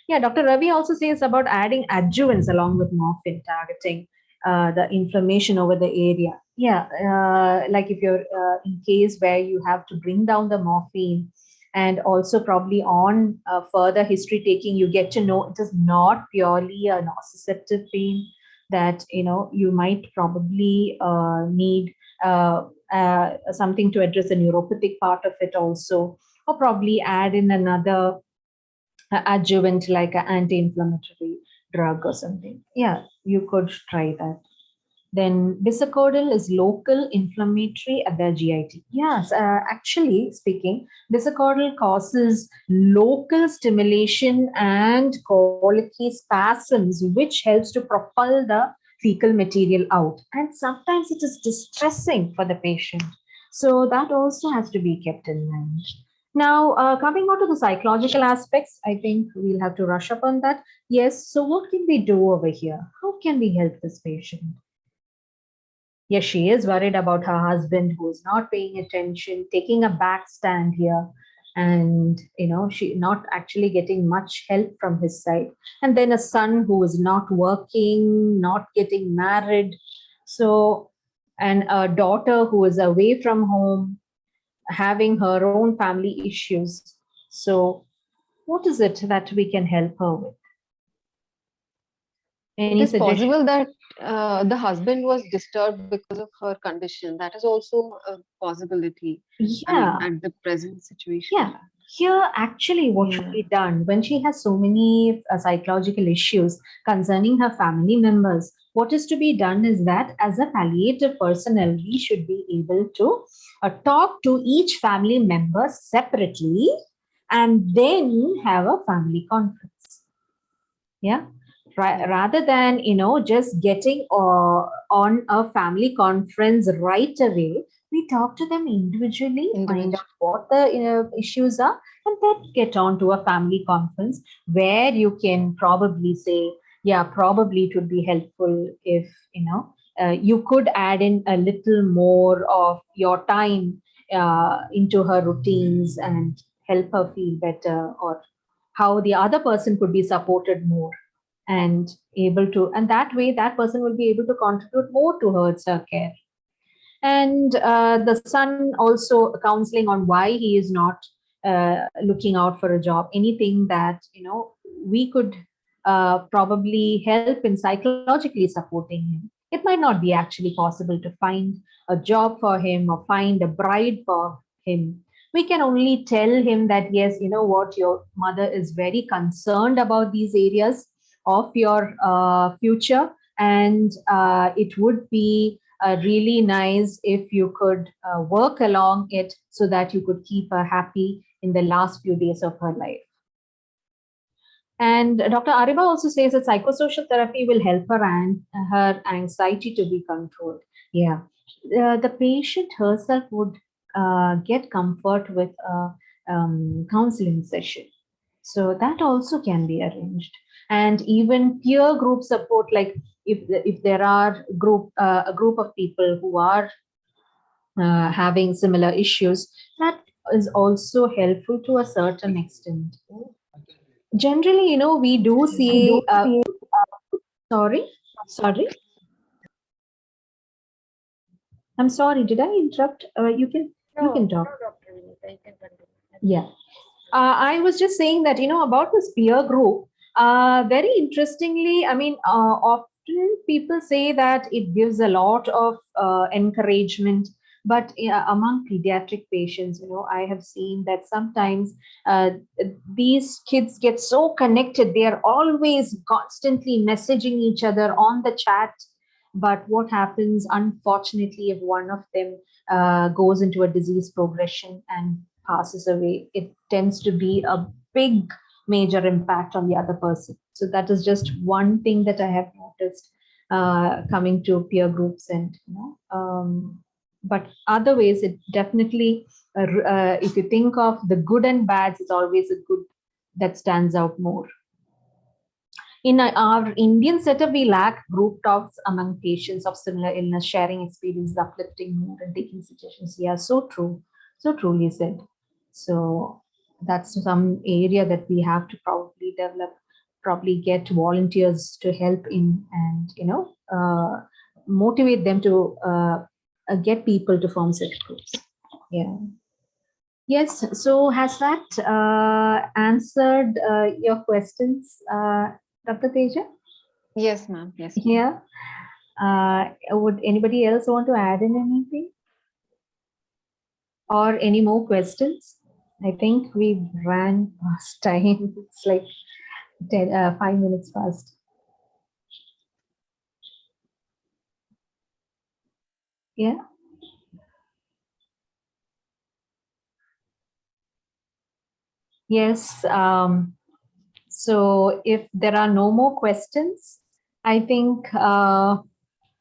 Yeah, Dr. Ravi also says about adding adjuvants along with morphine, targeting the inflammation over the area. Yeah, like if you're in case where you have to bring down the morphine, and also probably on further history taking, you get to know it is not purely a nociceptive pain, that you might probably need something to address the neuropathic part of it also, or probably add in another adjuvant like an anti-inflammatory drug or something. Yeah, you could try that. Then bisacodyl is local inflammatory at the GIT. Yes, actually speaking, bisacodyl causes local stimulation and colicky spasms, which helps to propel the fecal material out. And sometimes it is distressing for the patient. So that also has to be kept in mind. Now, coming on to the psychological aspects, I think we'll have to rush up on that. Yes, so what can we do over here? How can we help this patient? Yes, she is worried about her husband who is not paying attention, taking a back stand here. and she not actually getting much help from his side, and then a son who is not working, not getting married, so, and a daughter who is away from home having her own family issues. So what is it that we can help her with? It Any is suggestion? possible that the husband was disturbed because of her condition. That is also a possibility. I mean, Yeah. at the present situation. Yeah. Here, actually, what should be done when she has so many psychological issues concerning her family members? What is to be done is that as a palliative personnel, we should be able to talk to each family member separately and then have a family conference. Yeah. Rather than just getting on a family conference right away, we talk to them individually, find out what the issues are, and then get on to a family conference where you can probably say, yeah, probably it would be helpful if you could add in a little more of your time into her routines and help her feel better, or how the other person could be supported more and able to, and that way that person will be able to contribute more towards her care. And the son also counseling on why he is not looking out for a job, anything that we could probably help in psychologically supporting him. It might not be actually possible to find a job for him or find a bride for him. We can only tell him that, yes, you know what, your mother is very concerned about these areas of your future, and it would be really nice if you could work along it so that you could keep her happy in the last few days of her life. And Dr. Ariba also says that psychosocial therapy will help her and her anxiety to be controlled. Yeah, the patient herself would get comfort with a counseling session, so that also can be arranged. And even peer group support, like if there are a group of people who are having similar issues, that is also helpful to a certain extent. Generally, we do see sorry, sorry, I'm sorry, did I interrupt? You can talk. No, Dr. Vineetha, you can continue. Yeah. I was just saying that, about this peer group, very interestingly, I mean, often people say that it gives a lot of encouragement, but among pediatric patients, I have seen that sometimes uh, these kids get so connected. They are always constantly messaging each other on the chat. But what happens, unfortunately, if one of them goes into a disease progression and passes away, it tends to be a big major impact on the other person. So that is just one thing that I have noticed coming to peer groups, and but other ways it definitely if you think of the good and bads, it's always a good that stands out more. In our Indian setup, we lack group talks among patients of similar illness, sharing experiences, uplifting mood, and taking suggestions. Yeah, so true. So truly said. So that's some area that we have to probably develop, probably get volunteers to help in, and motivate them to get people to form such groups. Yeah. Yes. So has that answered your questions, Dr. Teja? Yes, ma'am. Yes. Yeah. Would anybody else want to add in anything? Or any more questions? I think we ran past time. It's like 5 minutes past. Yeah. Yes. So if there are no more questions, I think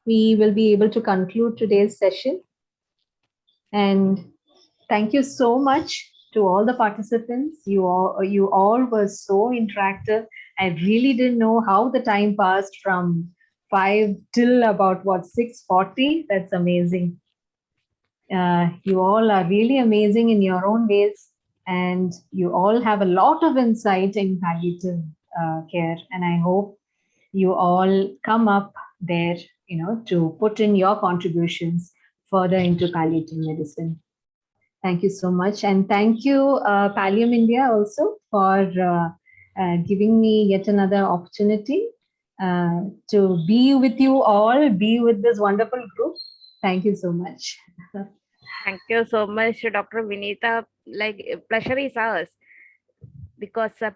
we will be able to conclude today's session. And thank you so much to all the participants. You all were so interactive. I really didn't know how the time passed from 5 till about 6:40. That's amazing. You all are really amazing in your own ways. and you all have a lot of insight in palliative care. And I hope you all come up there, to put in your contributions further into palliative medicine. Thank you so much. And thank you, Pallium India, also for giving me yet another opportunity to be with you all, be with this wonderful group. Thank you so much. Thank you so much, Dr. Vineetha. Pleasure is ours, because a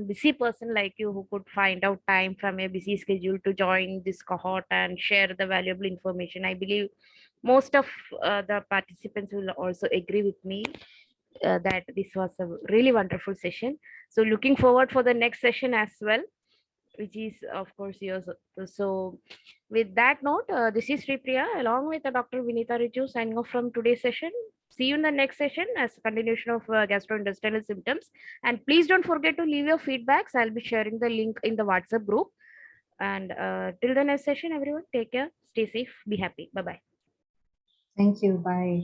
busy person like you, who could find out time from a busy schedule to join this cohort and share the valuable information. I believe most of the participants will also agree with me that this was a really wonderful session. So looking forward for the next session as well, which is of course yours. So with that note, this is Sripriya along with Dr. Vineetha Rijju signing off from today's session. See you in the next session as a continuation of gastrointestinal symptoms. And please don't forget to leave your feedbacks. I'll be sharing the link in the WhatsApp group. And till the next session, everyone, take care, stay safe, be happy. Bye-bye. Thank you. Bye.